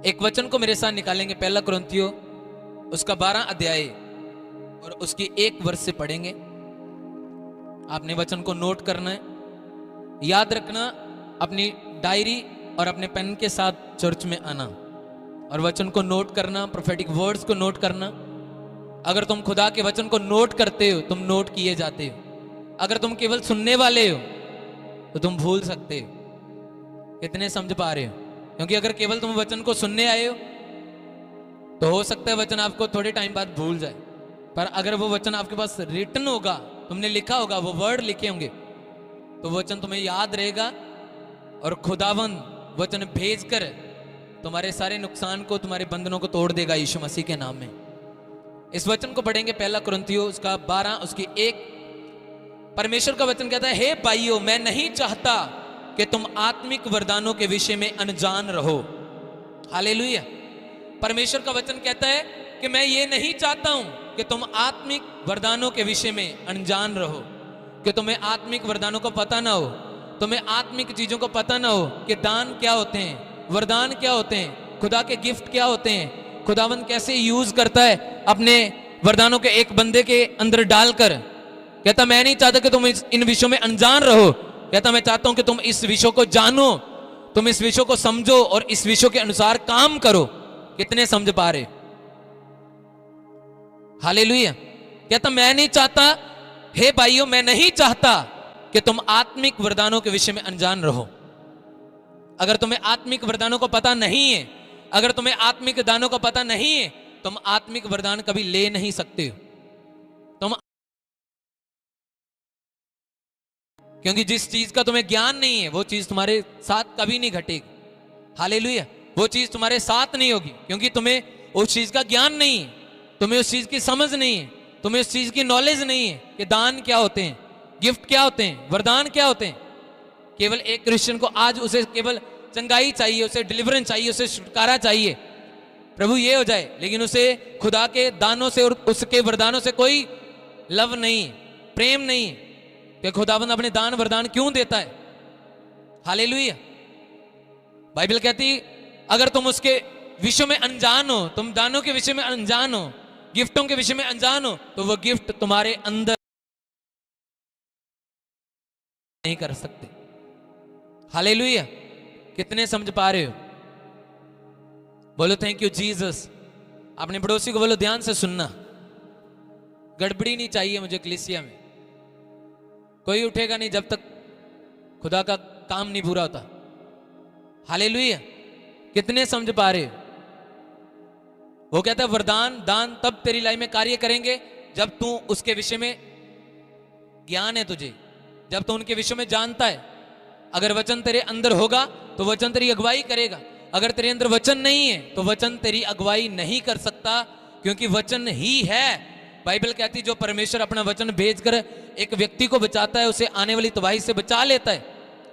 एक वचन को मेरे साथ निकालेंगे, पहला कुरिन्थियों उसका 12 अध्याय और उसकी 1 वर्ष से पढ़ेंगे। आपने वचन को नोट करना है, याद रखना, अपनी डायरी और अपने पेन के साथ चर्च में आना और वचन को नोट करना, प्रोफेटिक वर्ड्स को नोट करना। अगर तुम खुदा के वचन को नोट करते हो, तुम नोट किए जाते हो। अगर तुम केवल सुनने वाले हो तो तुम भूल सकते हो। कितने समझ पा रहे हो? क्योंकि अगर केवल तुम वचन को सुनने आए हो तो हो सकता है वचन आपको थोड़े टाइम बाद भूल जाए, पर अगर वो वचन आपके पास रिटन होगा, तुमने लिखा होगा, वो वर्ड लिखे होंगे, तो वचन तुम्हें याद रहेगा और खुदावंद वचन भेजकर तुम्हारे सारे नुकसान को, तुम्हारे बंधनों को तोड़ देगा यीशु मसीह के नाम में। इस वचन को पढ़ेंगे, पहला कुरिन्थियों उसका 12 उसकी 1। परमेश्वर का वचन कहता है, हे भाइयों, मैं नहीं चाहता कि तुम आत्मिक वरदानों के विषय में अनजान रहो। हालेलुया। परमेश्वर का वचन कहता है कि मैं ये नहीं चाहता हूं कि तुम आत्मिक वरदानों के विषय में अनजान रहो, कि तुम्हें आत्मिक वरदानों को पता ना हो, तुम्हें आत्मिक चीजों को पता ना हो कि दान क्या होते हैं, वरदान क्या होते हैं, खुदा के गिफ्ट क्या होते हैं, खुदावंद कैसे यूज करता है अपने वरदानों के एक बंदे के अंदर डालकर। कहता मैं नहीं चाहता कि तुम इन विषयों में अनजान रहो, कहता मैं चाहता हूं कि तुम इस विषय को जानो, तुम इस विषय को समझो और इस विषय के अनुसार काम करो। कितने समझ पा रहे? हालेलुया। कहता मैं नहीं चाहता, हे भाइयों, मैं नहीं चाहता कि तुम आत्मिक वरदानों के विषय में अनजान रहो। अगर तुम्हें आत्मिक वरदानों को पता नहीं है, अगर तुम्हें आत्मिक दानों को पता नहीं है, तुम आत्मिक वरदान कभी ले नहीं सकते हो। तुम, क्योंकि जिस चीज का तुम्हें ज्ञान नहीं है वो चीज तुम्हारे साथ कभी नहीं घटेगी। हालेलुया। वो चीज तुम्हारे साथ नहीं होगी क्योंकि तुम्हें उस चीज का ज्ञान नहीं है, तुम्हें उस चीज की समझ नहीं है, तुम्हें उस चीज की नॉलेज नहीं है कि दान क्या होते हैं, गिफ्ट क्या होते हैं, वरदान क्या होते हैं। केवल एक क्रिश्चियन को आज उसे केवल चंगाई चाहिए, उसे डिलीवरेंस चाहिए, उसे छुटकारा चाहिए, प्रभु ये हो जाए, लेकिन उसे खुदा के दानों से और उसके वरदानों से कोई लव नहीं, प्रेम नहीं कि खुदावंद अपने दान वरदान क्यों देता है। हालेलुया। बाइबल कहती अगर तुम उसके विषय में अनजान हो, तुम दानों के विषय में अनजान हो, गिफ्टों के विषय में अनजान हो, तो वो गिफ्ट तुम्हारे अंदर नहीं कर सकते। हालेलुया। कितने समझ पा रहे हो? बोलो थैंक यू जीसस। अपने पड़ोसी को बोलो ध्यान से सुनना, गड़बड़ी नहीं चाहिए मुझे कलीसिया में। कोई उठेगा नहीं जब तक खुदा का काम नहीं पूरा होता। हालेलुया। कितने समझ पा रहे हो? वो कहता है वरदान दान तब तेरी लाइफ में कार्य करेंगे जब तू उसके विषय में ज्ञान है तुझे, जब तू उनके विषय में जानता है। अगर वचन तेरे अंदर होगा तो वचन तेरी अगुवाई करेगा, अगर तेरे अंदर वचन नहीं है तो वचन तेरी अगुवाई नहीं कर सकता, क्योंकि वचन ही है। बाइबल कहती जो परमेश्वर अपना वचन भेजकर एक व्यक्ति को बचाता है, उसे आने वाली तबाही से बचा लेता है।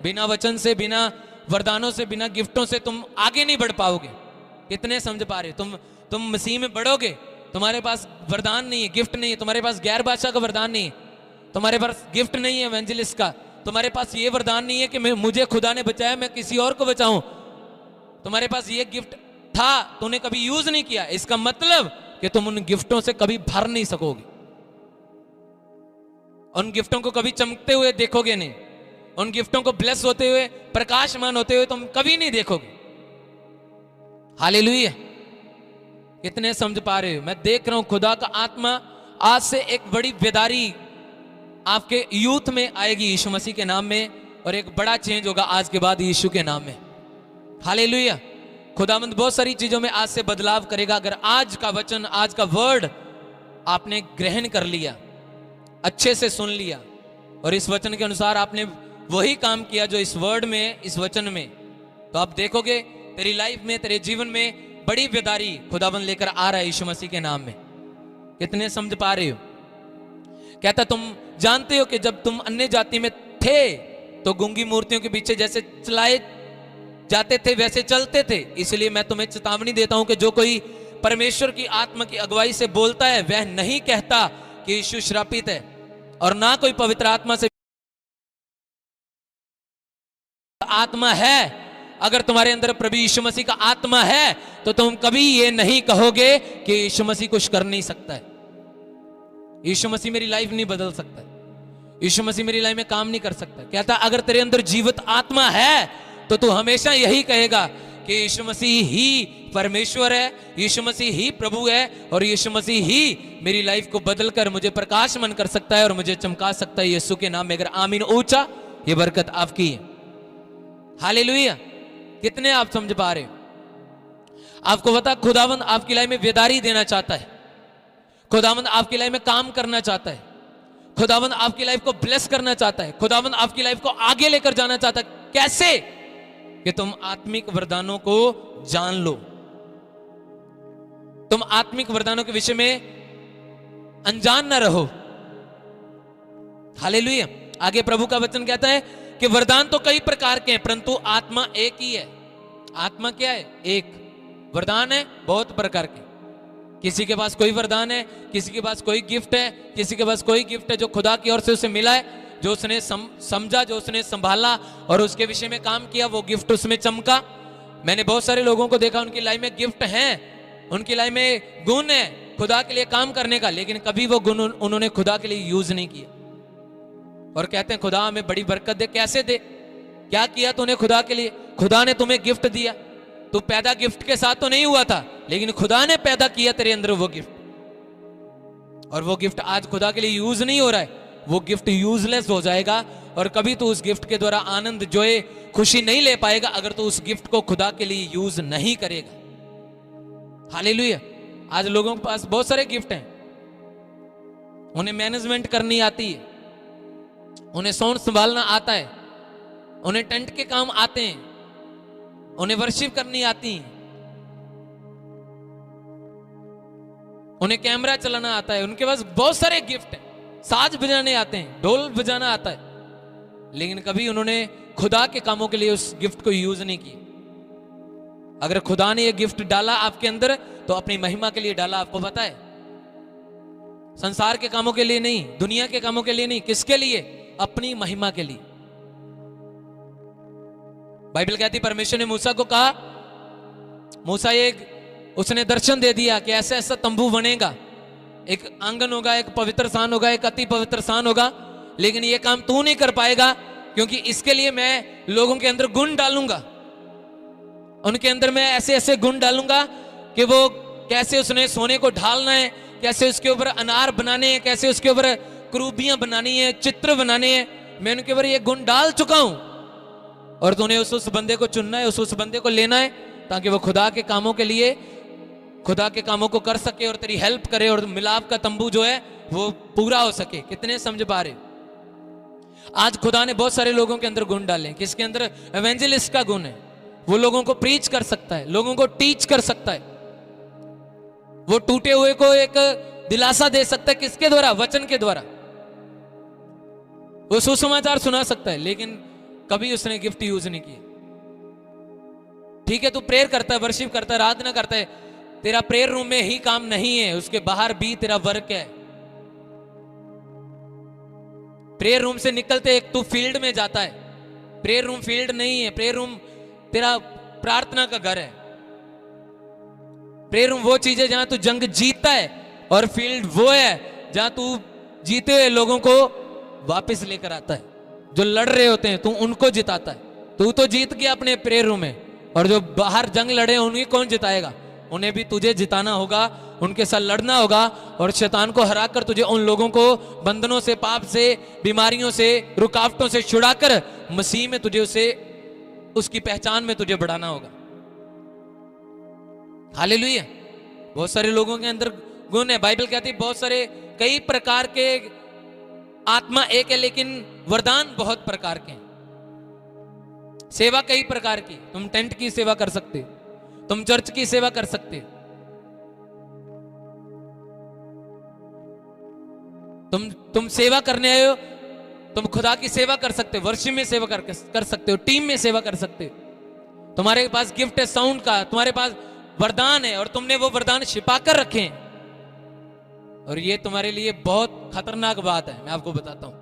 बिना वचन से, बिना वरदानों से, बिना गिफ्टों से तुम आगे नहीं बढ़ पाओगे। कितने समझ पा रहे? तुम मसीह में बढ़ोगे, तुम्हारे पास वरदान नहीं है, गिफ्ट नहीं है, तुम्हारे पास गैर भाषा का वरदान नहीं है, तुम्हारे पास गिफ्ट नहीं है एवेंजलिस्ट का, तुम्हारे पास ये वरदान नहीं है कि मुझे खुदा ने बचाया मैं किसी और को बचाऊं, तुम्हारे पास ये गिफ्ट था तूने कभी यूज नहीं किया, इसका मतलब कि तुम उन गिफ्टों से कभी भर नहीं सकोगे, उन गिफ्टों को कभी चमकते हुए देखोगे नहीं, उन गिफ्टों को ब्लेस होते हुए, प्रकाशमान होते हुए तुम कभी नहीं देखोगे। हालेलुया। कितने समझ पा रहे हो? मैं देख रहा हूं खुदा का आत्मा आज से एक बड़ी बेदारी आपके यूथ में आएगी यीशु मसीह के नाम में, और एक बड़ा चेंज होगा आज के बाद यीशु के नाम में। हालेलुया। खुदावंद बहुत सारी चीजों में आज से बदलाव करेगा अगर आज का वचन, आज का वर्ड आपने ग्रहण कर लिया, अच्छे से सुन लिया और इस वचन के अनुसार आपने वही काम किया जो इस वर्ड में, इस वचन में, तो आप देखोगे तेरी लाइफ में, तेरे जीवन में बड़ी बेदारी खुदावंद लेकर आ रहा है यीशु मसीह के नाम में। कितने समझ पा रहे हो? कहता तुम जानते हो कि जब तुम अन्य जाति में थे तो गूंगी मूर्तियों के पीछे जैसे चलाए जाते थे वैसे चलते थे, इसलिए मैं तुम्हें चेतावनी देता हूं कि जो कोई परमेश्वर की आत्मा की अगुवाई से बोलता है वह नहीं कहता कि यीशु श्रापित है, और ना कोई पवित्र आत्मा से आत्मा है अगर तुम्हारे अंदर प्रभु यीशु मसीह का आत्मा है तो तुम कभी ये नहीं कहोगे कि यीशु मसीह कुछ कर नहीं सकता है, यीशु मसीह मेरी लाइफ नहीं बदल सकता है, यीशु मसीह मेरी लाइफ में काम नहीं कर सकता। कहता अगर तेरे अंदर जीवित आत्मा है तो तू हमेशा यही कहेगा कि यीशु मसीह ही परमेश्वर है, यीशु मसीह ही प्रभु है और यीशु मसीह ही मेरी लाइफ को बदलकर मुझे प्रकाशमान कर सकता है और मुझे चमका सकता है। यीशु के नाम में अगर आमीन ऊंचा, ये बरकत आपकी है। हालेलुया। कितने आप समझ पा रहे हो? आपको पता खुदावंद आपकी लाइफ में बेदारी देना चाहता है, खुदावंद आपकी लाइफ में काम करना चाहता है, खुदावंद आपकी लाइफ को ब्लेस करना चाहता है, खुदावंद आपकी लाइफ को आगे लेकर जाना चाहता है। कैसे? कि तुम आत्मिक वरदानों को जान लो, तुम आत्मिक वरदानों के विषय में अनजान ना रहो। हालेलुया। आगे प्रभु का वचन कहता है कि वरदान तो कई प्रकार के हैं परंतु आत्मा एक ही है। आत्मा क्या है? एक। वरदान है बहुत प्रकार के, किसी के पास कोई वरदान है, किसी के पास कोई गिफ्ट है, किसी के पास कोई गिफ्ट है जो खुदा की ओर से उसे मिला है, जो उसने समझा, जो उसने संभाला और उसके विषय में काम किया, वो गिफ्ट उसमें चमका। मैंने बहुत सारे लोगों को देखा, उनकी लाइफ में गिफ्ट हैं, उनकी लाइफ में गुण है खुदा के लिए काम करने का, लेकिन कभी वो गुण उन्होंने खुदा के लिए यूज नहीं किया और कहते हैं खुदा हमें बड़ी बरकत दे। कैसे दे? क्या किया तूने खुदा के लिए? खुदा ने तुम्हें गिफ्ट दिया, तू पैदा गिफ्ट के साथ तो नहीं हुआ था, लेकिन खुदा ने पैदा किया तेरे अंदर वो गिफ्ट, और वो गिफ्ट आज खुदा के लिए यूज नहीं हो रहा है, वो गिफ्ट यूजलेस हो जाएगा और कभी तू उस गिफ्ट के द्वारा आनंद, जोए, खुशी नहीं ले पाएगा अगर तू उस गिफ्ट को खुदा के लिए यूज नहीं करेगा। हालेलुया। आज लोगों के पास बहुत सारे गिफ्ट हैं, उन्हें मैनेजमेंट करनी आती है, उन्हें साउंड संभालना आता है, उन्हें टेंट के काम आते हैं, उन्हें वर्शिप करनी आती है, उन्हें कैमरा चलाना आता है, उनके पास बहुत सारे गिफ्ट हैं, साज बजाने आते हैं, ढोल बजाना आता है, लेकिन कभी उन्होंने खुदा के कामों के लिए उस गिफ्ट को यूज नहीं किया। अगर खुदा ने ये गिफ्ट डाला आपके अंदर तो अपनी महिमा के लिए डाला। आपको पता है, संसार के कामों के लिए नहीं, दुनिया के कामों के लिए नहीं, किसके लिए? अपनी महिमा के लिए। बाइबल कहती परमेश्वर ने मूसा को कहा, मूसा उसने दर्शन दे दिया कि ऐसा ऐसा तंबू बनेगा, एक आंगन होगा, एक पवित्र स्थान होगा, एक अति पवित्र स्थान होगा, लेकिन ये काम तू नहीं कर पाएगा क्योंकि इसके लिए मैं लोगों के अंदर गुण डालूंगा, उनके अंदर मैं ऐसे ऐसे गुण डालूंगा कि वो कैसे उसने सोने को ढालना है, कैसे उसके ऊपर अनार बनाने हैं, कैसे उसके ऊपर क्रूबियां बनानी है, चित्र बनाने हैं, मैं उनके ऊपर ये गुण डाल चुका हूं और तूने उस बंदे को चुनना है, उस बंदे को लेना है ताकि वो खुदा के कामों के लिए, खुदा के कामों को कर सके और तेरी हेल्प करे और मिलाप का तंबू जो है वो पूरा हो सके। कितने समझ पा रहे? आज खुदा ने बहुत सारे लोगों के अंदर गुण डाले। किसके अंदर? एवेंजलिस्ट का गुण है, वो लोगों को प्रीच कर सकता है, लोगों को टीच कर सकता है, वो टूटे हुए को एक दिलासा दे सकता है। किसके द्वारा? वचन के द्वारा। वो सुसमाचार सुना सकता है, लेकिन कभी उसने गिफ्ट यूज नहीं किया। ठीक है, तू प्रेयर करता है, वर्शिप करता है, आराधना करता है, तेरा प्रेयर रूम में ही काम नहीं है, उसके बाहर भी तेरा वर्क है। प्रेयर रूम से निकलते एक तू फील्ड में जाता है, प्रेयर रूम फील्ड नहीं है, प्रेयर रूम तेरा प्रार्थना का घर है। प्रेयर रूम वो चीज है जहां तू जंग जीतता है और फील्ड वो है जहां तू जीते हुए लोगों को वापस लेकर आता है। जो लड़ रहे होते हैं तू उनको जिताता है। तू तो जीत गया अपने प्रेयर रूम में, और जो बाहर जंग लड़े उन्हें कौन जिताएगा? उन्हें भी तुझे जिताना होगा, उनके साथ लड़ना होगा और शैतान को हराकर तुझे उन लोगों को बंधनों से, पाप से, बीमारियों से, रुकावटों से छुड़ाकर मसीह में तुझे उसे उसकी पहचान में तुझे बढ़ाना होगा। हालेलुया। बहुत सारे लोगों के अंदर गुण है। बाइबल कहती है बहुत सारे, कई प्रकार के, आत्मा एक है लेकिन वरदान बहुत प्रकार के हैं। सेवा कई प्रकार की, तुम टेंट की सेवा कर सकते, तुम चर्च की सेवा कर सकते, तुम सेवा करने आए हो, तुम खुदा की सेवा कर सकते हो, वर्शिप में सेवा कर सकते हो, टीम में सेवा कर सकते हो। तुम्हारे पास गिफ्ट है साउंड का, तुम्हारे पास वरदान है और तुमने वो वरदान छिपा कर रखे हैं, और ये तुम्हारे लिए बहुत खतरनाक बात है। मैं आपको बताता हूं,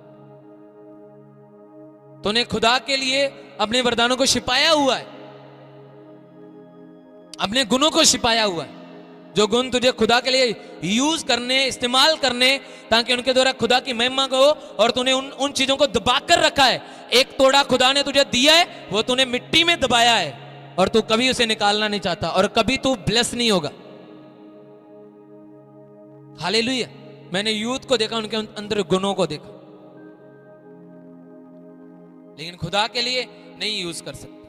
तूने खुदा के लिए अपने वरदानों को छिपाया हुआ है, अपने गुणों को छिपाया हुआ है, जो गुण तुझे खुदा के लिए यूज करने, इस्तेमाल करने, ताकि उनके द्वारा खुदा की महिमा को, और तूने उन चीजों को दबा कर रखा है। एक तोड़ा खुदा ने तुझे दिया है, वो तूने मिट्टी में दबाया है, और तू कभी उसे निकालना नहीं चाहता, और कभी तू ब्लेस नहीं होगा। हालेलुया। मैंने यूथ को देखा, उनके अंदर गुणों को देखा, लेकिन खुदा के लिए नहीं यूज कर सकते।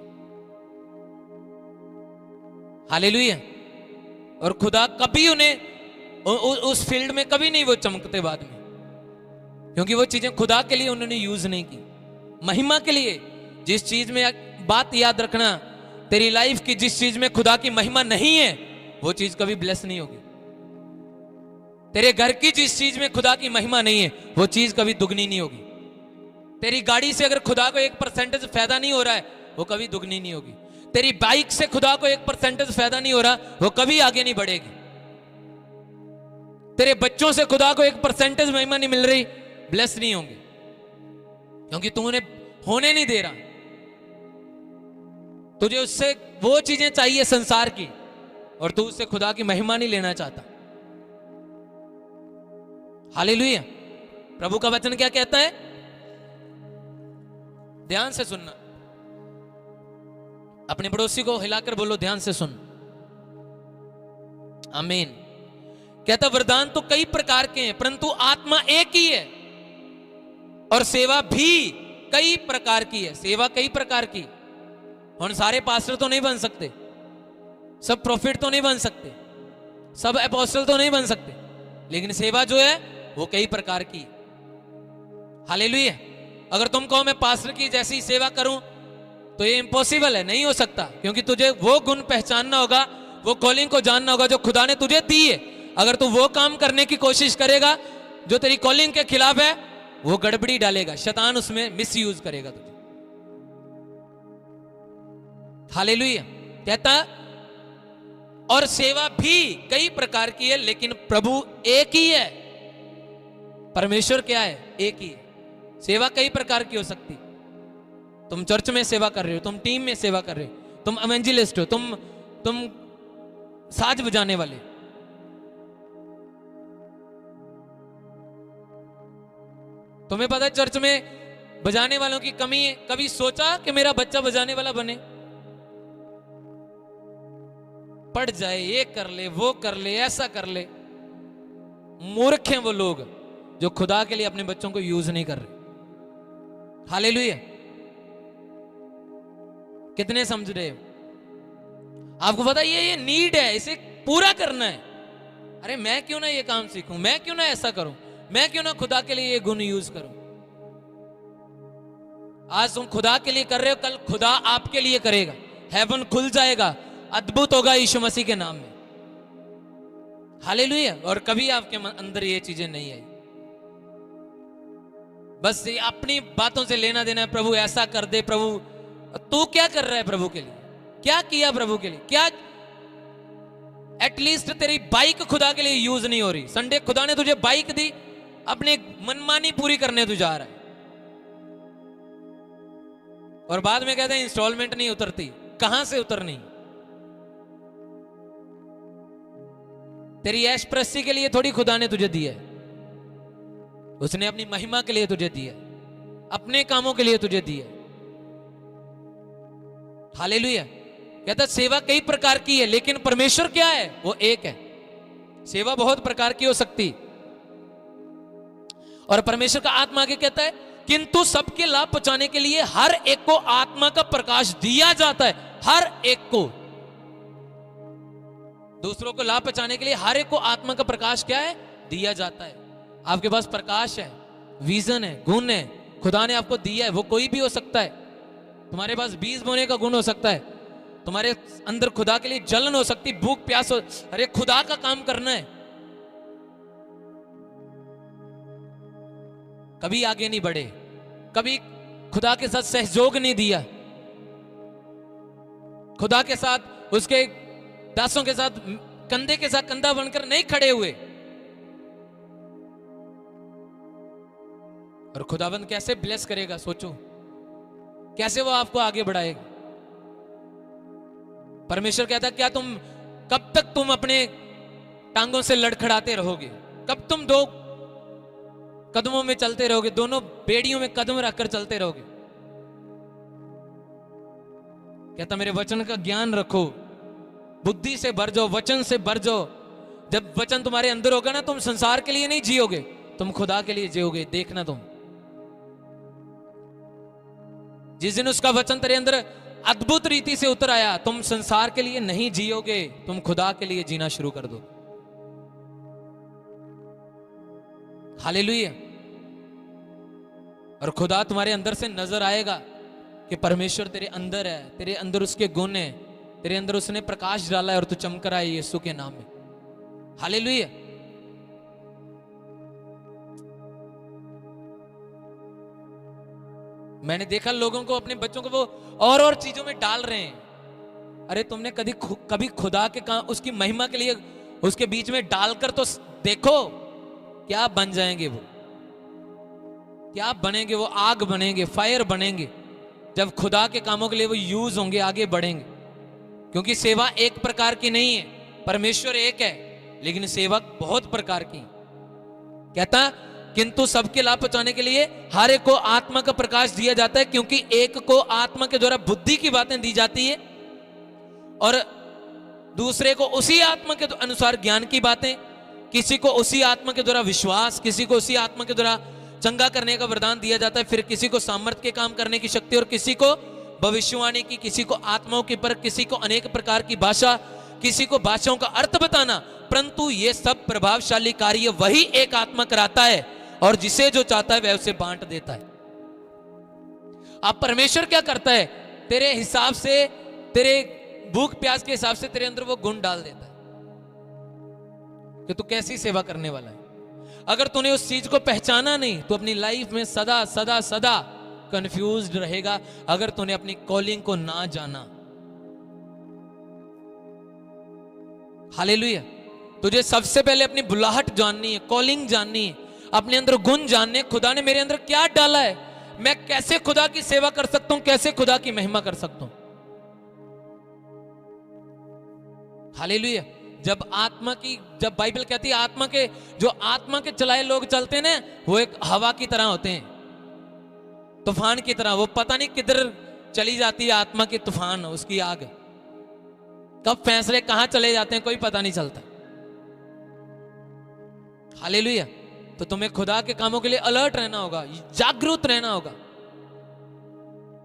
हालेलुया। और खुदा कभी उन्हें उस फील्ड में कभी नहीं वो चमकते बाद में, क्योंकि वो चीजें खुदा के लिए उन्होंने यूज नहीं की, महिमा के लिए। जिस चीज में, बात याद रखना, तेरी लाइफ की जिस चीज में खुदा की महिमा नहीं है, वो चीज कभी ब्लेस नहीं होगी। तेरे घर की जिस चीज में खुदा की महिमा नहीं है, वो चीज कभी दुगनी नहीं होगी। तेरी गाड़ी से अगर खुदा को 1% फायदा नहीं हो रहा है, वो कभी दुगनी नहीं होगी। तेरी बाइक से खुदा को 1% फायदा नहीं हो रहा, वो कभी आगे नहीं बढ़ेगी। तेरे बच्चों से खुदा को 1% महिमा नहीं मिल रही, ब्लेस नहीं होंगे, क्योंकि तू उन्हें होने नहीं दे रहा। तुझे उससे वो चीजें चाहिए संसार की, और तू उससे खुदा की महिमा नहीं लेना चाहता। हालेलुया। प्रभु का वचन क्या कहता है? ध्यान से सुनना, अपने पड़ोसी को हिलाकर बोलो, ध्यान से सुन। आमीन। कहता वरदान तो कई प्रकार के हैं, परंतु आत्मा एक ही है, और सेवा भी कई प्रकार की है। सेवा कई प्रकार की। हम सारे पास्टर तो नहीं बन सकते, सब प्रॉफिट तो नहीं बन सकते, सब अपोस्टल तो नहीं बन सकते, लेकिन सेवा जो है वो कई प्रकार की। हालेलुया। अगर तुम कहो मैं पास्टर की जैसी सेवा करूं, तो ये इम्पॉसिबल है, नहीं हो सकता, क्योंकि तुझे वो गुण पहचानना होगा, वो कॉलिंग को जानना होगा जो खुदा ने तुझे दी है। अगर तू वो काम करने की कोशिश करेगा जो तेरी कॉलिंग के खिलाफ है, वो गड़बड़ी डालेगा, शैतान उसमें मिसयूज करेगा तुझे। हालेलुया। कहता और सेवा भी कई प्रकार की है, लेकिन प्रभु एक ही है। परमेश्वर क्या है? एक ही है। सेवा कई प्रकार की हो सकती। तुम चर्च में सेवा कर रहे हो, तुम टीम में सेवा कर रहे हो, तुम एवेंजलिस्ट हो, तुम साज बजाने वाले, तुम्हें पता है चर्च में बजाने वालों की कमी है। कभी सोचा कि मेरा बच्चा बजाने वाला बने? पढ़ जाए, ये कर ले, वो कर ले, ऐसा कर ले। मूर्ख हैं वो लोग जो खुदा के लिए अपने बच्चों को यूज नहीं कर रहे। हालेलुया। कितने समझ रहे हो? आपको पता है ये नीड है, इसे पूरा करना है। अरे मैं क्यों ना ये काम सीखूं, मैं क्यों ना ऐसा करूं, मैं क्यों ना खुदा के लिए ये गुण यूज करूं। आज तुम खुदा के लिए कर रहे हो, कल खुदा आपके लिए करेगा। हेवन खुल जाएगा, अद्भुत होगा यीशु मसीह के नाम में। हालेलुया। और कभी आपके अंदर ये चीजें नहीं आई, बस ये अपनी बातों से लेना देना है। प्रभु ऐसा कर दे, प्रभु तू क्या कर रहा है प्रभु के लिए? क्या किया प्रभु के लिए? क्या एटलीस्ट तेरी बाइक खुदा के लिए यूज नहीं हो रही। संडे खुदा ने तुझे बाइक दी, अपने मनमानी पूरी करने तू जा रहा है, और बाद में कहते हैं इंस्टॉलमेंट नहीं उतरती। कहां से उतरनी? तेरी ऐश प्रस्ती के लिए थोड़ी खुदा ने तुझे दिया है, उसने अपनी महिमा के लिए तुझे दिया, अपने कामों के लिए तुझे दिया। हालेलुया। कहता सेवा कई प्रकार की है, लेकिन परमेश्वर क्या है? वो एक है। सेवा बहुत प्रकार की हो सकती, और परमेश्वर का आत्मा आगे कहता है किंतु सबके लाभ पहुंचाने के लिए हर एक को आत्मा का प्रकाश दिया जाता है। हर एक को, दूसरों को लाभ पहुंचाने के लिए हर एक को आत्मा का प्रकाश क्या है? दिया जाता है। आपके पास प्रकाश है, विजन है, गुण है, खुदा ने आपको दिया है। वो कोई भी हो सकता है। तुम्हारे पास बीज बोने का गुण हो सकता है, तुम्हारे अंदर खुदा के लिए जलन हो सकती, भूख प्यास हो, अरे खुदा का काम करना है, कभी आगे नहीं बढ़े, कभी खुदा के साथ सहयोग नहीं दिया, खुदा के साथ, उसके दासों के साथ कंधे के साथ कंधा बनकर नहीं खड़े हुए, और खुदाबंद कैसे ब्लेस करेगा? सोचो कैसे वो आपको आगे बढ़ाएगा। परमेश्वर कहता क्या कब तक तुम अपने टांगों से लड़खड़ाते रहोगे? कब तुम दो कदमों में चलते रहोगे, दोनों बेड़ियों में कदम रखकर चलते रहोगे? कहता मेरे वचन का ज्ञान रखो, बुद्धि से भर जाओ, वचन से भर जाओ। जब वचन तुम्हारे अंदर होगा ना, तुम संसार के लिए नहीं जियोगे, तुम खुदा के लिए जियोगे। देखना तुम जिस दिन उसका वचन तेरे अंदर अद्भुत रीति से उतर आया, तुम संसार के लिए नहीं जियोगे, तुम खुदा के लिए जीना शुरू कर दो। हालेलुया। और खुदा तुम्हारे अंदर से नजर आएगा कि परमेश्वर तेरे अंदर है, तेरे अंदर उसके गुण है, तेरे अंदर उसने प्रकाश डाला है और तू चमक रहा है यीशु के नाम में। हालेलुया। मैंने देखा लोगों को, अपने बच्चों को वो और चीजों में डाल रहे हैं। अरे तुमने कभी खुदा के काम, उसकी महिमा के लिए उसके बीच में डालकर तो देखो, क्या बन जाएंगे वो, क्या बनेंगे वो? आग बनेंगे, फायर बनेंगे। जब खुदा के कामों के लिए वो यूज होंगे, आगे बढ़ेंगे। क्योंकि सेवा एक प्रकार की नहीं है, परमेश्वर एक है, लेकिन सेवक बहुत प्रकार की। कहता किंतु सबके लाभ पहुंचाने के लिए हर एक को आत्मा का प्रकाश दिया जाता है, क्योंकि एक को आत्मा के द्वारा बुद्धि की बातें दी जाती है और दूसरे को उसी आत्मा के अनुसार ज्ञान की बातें, किसी को उसी आत्मा के द्वारा विश्वास, किसी को उसी आत्मा के द्वारा चंगा करने का वरदान दिया जाता है, फिर किसी को सामर्थ्य के काम करने की शक्ति, और किसी को भविष्यवाणी की, किसी को आत्माओं की परख, किसी को अनेक प्रकार की भाषा, किसी को भाषाओं का अर्थ बताना। परंतु ये सब प्रभावशाली कार्य वही एक आत्मा कराता है, और जिसे जो चाहता है वह उसे बांट देता है। अब परमेश्वर क्या करता है? तेरे हिसाब से, तेरे भूख प्यास के हिसाब से तेरे अंदर वो गुण डाल देता है कि तू कैसी सेवा करने वाला है। अगर तूने उस चीज को पहचाना नहीं, तो अपनी लाइफ में सदा सदा सदा कंफ्यूज्ड रहेगा। अगर तूने अपनी कॉलिंग को ना जाना, हालेलुया। तुझे सबसे पहले अपनी बुलाहट जाननी है, कॉलिंग जाननी है, अपने अंदर गुण जानने। खुदा ने मेरे अंदर क्या डाला है, मैं कैसे खुदा की सेवा कर सकता हूं, कैसे खुदा की महिमा कर सकता हूं। हालेलुया। जब बाइबल कहती है आत्मा के चलाए लोग चलते हैं ना, वो एक हवा की तरह होते हैं, तूफान की तरह। वो पता नहीं किधर चली जाती है आत्मा की तूफान, उसकी आग, कब फैसले कहां चले जाते हैं कोई पता नहीं चलता। हालेलुया। तो तुम्हें खुदा के कामों के लिए अलर्ट रहना होगा, जागरूक रहना होगा।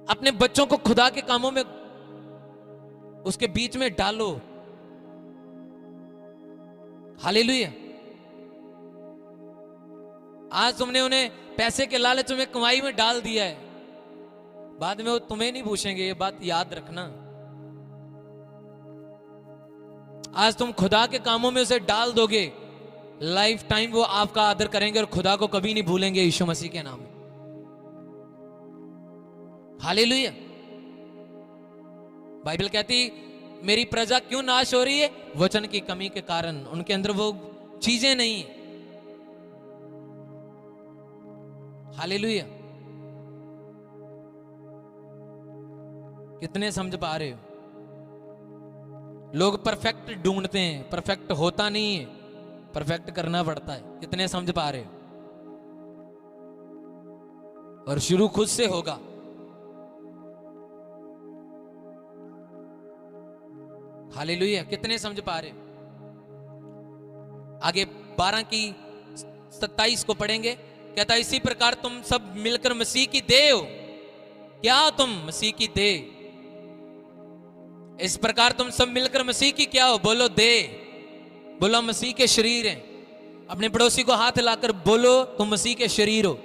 अपने बच्चों को खुदा के कामों में, उसके बीच में डालो। हालेलुया। आज तुमने उन्हें पैसे के लालच में, कमाई में डाल दिया है, बाद में वो तुम्हें नहीं पूछेंगे, ये बात याद रखना। आज तुम खुदा के कामों में उसे डाल दोगे, लाइफ टाइम वो आपका आदर करेंगे और खुदा को कभी नहीं भूलेंगे यीशु मसीह के नाम में। हालेलुया। बाइबल कहती मेरी प्रजा क्यों नाश हो रही है? वचन की कमी के कारण। उनके अंदर वो चीजें नहीं है। हालेलुया। कितने समझ पा रहे हो? लोग परफेक्ट ढूंढते हैं, परफेक्ट होता नहीं है, परफेक्ट करना पड़ता है। कितने समझ पा रहे हो? और शुरू खुद से होगा। हालेलुया। कितने समझ पा रहे हो? आगे 12 की 27 को पढ़ेंगे। कहता इसी प्रकार तुम सब मिलकर मसीह की देह हो। क्या तुम मसीह की देह? इस प्रकार तुम सब मिलकर मसीह की क्या हो? बोलो देह। बोलो मसीह के शरीर हैं। अपने पड़ोसी को हाथ हिलाकर बोलो तुम मसीह के शरीर हो।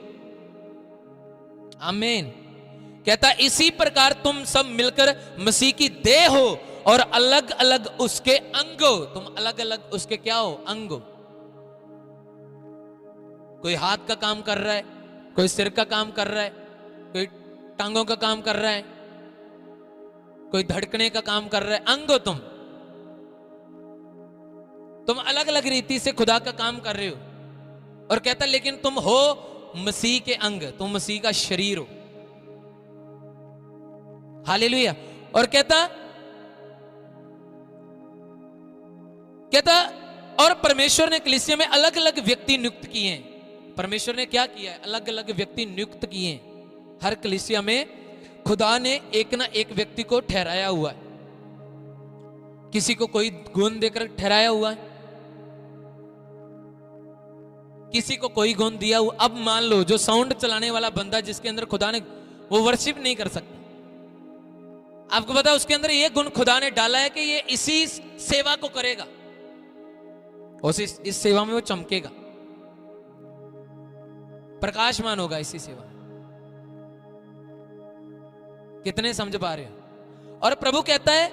आमीन। कहता इसी प्रकार तुम सब मिलकर मसीह की देह हो और अलग अलग उसके अंग हो। तुम अलग अलग उसके क्या हो? अंग हो। कोई हाथ का काम कर रहा है, कोई सिर का काम कर रहा है, कोई टांगों का काम कर रहा है, कोई धड़कने का काम कर रहा है। अंग हो तुम अलग अलग रीति से खुदा का काम कर रहे हो। और कहता लेकिन तुम हो मसीह के अंग, तुम मसीह का शरीर हो। हालेलुया। और कहता कहता और परमेश्वर ने कलीसिया में अलग अलग व्यक्ति नियुक्त किए हैं। परमेश्वर ने क्या किया है? अलग अलग व्यक्ति नियुक्त किए हैं। हर कलीसिया में खुदा ने एक ना एक व्यक्ति को ठहराया हुआ है। किसी को कोई गुण देकर ठहराया हुआ है, किसी को कोई गुण दिया हुआ। अब मान लो जो साउंड चलाने वाला बंदा जिसके अंदर खुदा ने, वो वर्शिप नहीं कर सकता। आपको पता है उसके अंदर ये गुण खुदा ने डाला है कि ये इसी सेवा को करेगा, इस सेवा में वो चमकेगा, प्रकाशमान होगा इसी सेवा में। कितने समझ पा रहे हो? और प्रभु कहता है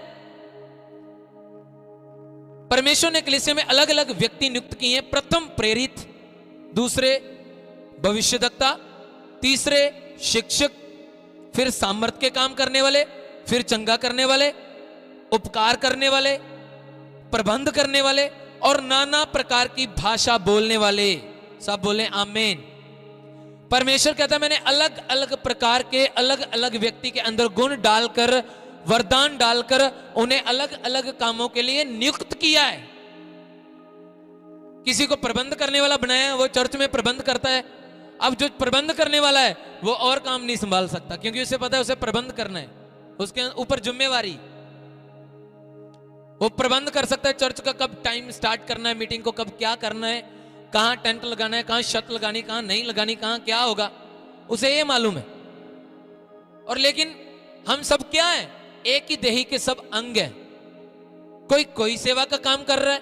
परमेश्वर ने कलीसिया में अलग अलग व्यक्ति नियुक्त किए हैं। प्रथम प्रेरित, दूसरे भविष्यद्वक्ता, तीसरे शिक्षक, फिर सामर्थ के काम करने वाले, फिर चंगा करने वाले, उपकार करने वाले, प्रबंध करने वाले और नाना प्रकार की भाषा बोलने वाले। सब बोले आमीन। परमेश्वर कहता है मैंने अलग अलग प्रकार के अलग अलग व्यक्ति के अंदर गुण डालकर, वरदान डालकर उन्हें अलग अलग कामों के लिए नियुक्त किया है। किसी को प्रबंध करने वाला बनाया है, वो चर्च में प्रबंध करता है। अब जो प्रबंध करने वाला है वो और काम नहीं संभाल सकता, क्योंकि उसे पता है उसे प्रबंध करना है, उसके ऊपर जिम्मेवारी। वो प्रबंध कर सकता है चर्च का, कब टाइम स्टार्ट करना है, मीटिंग को कब क्या करना है, कहां टेंट लगाना है, कहां छत लगानी, कहां नहीं लगानी, कहां क्या होगा, उसे ये मालूम है। और लेकिन हम सब क्या है? एक ही देही के सब अंग हैं। कोई कोई सेवा का काम कर रहा है,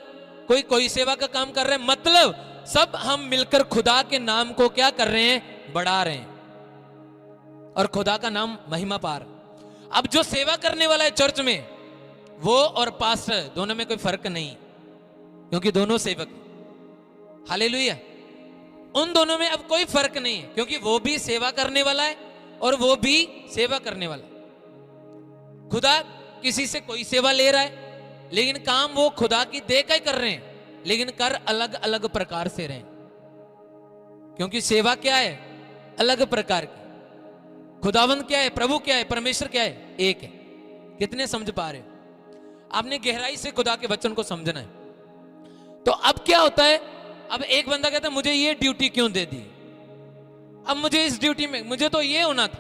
कोई कोई सेवा का काम कर रहा है, मतलब सब हम मिलकर खुदा के नाम को क्या कर रहे हैं? बढ़ा रहे हैं और खुदा का नाम महिमा पा रहा। अब जो सेवा करने वाला है चर्च में, वो और पास्टर दोनों में कोई फर्क नहीं, क्योंकि दोनों सेवक हैं। हालेलुया। उन दोनों में अब कोई फर्क नहीं है, क्योंकि वो भी सेवा करने वाला है और वो भी सेवा करने वाला है। खुदा किसी से कोई सेवा ले रहा है, लेकिन काम वो खुदा की दे कर कर रहे हैं, लेकिन कर अलग अलग प्रकार से रहे हैं। क्योंकि सेवा क्या है? अलग प्रकार की। खुदावंद क्या है? प्रभु क्या है? परमेश्वर क्या है? एक है। कितने समझ पा रहे हो? आपने गहराई से खुदा के वचन को समझना है। तो अब क्या होता है? अब एक बंदा कहता है मुझे ये ड्यूटी क्यों दे दी? अब मुझे इस ड्यूटी में, मुझे तो ये होना था।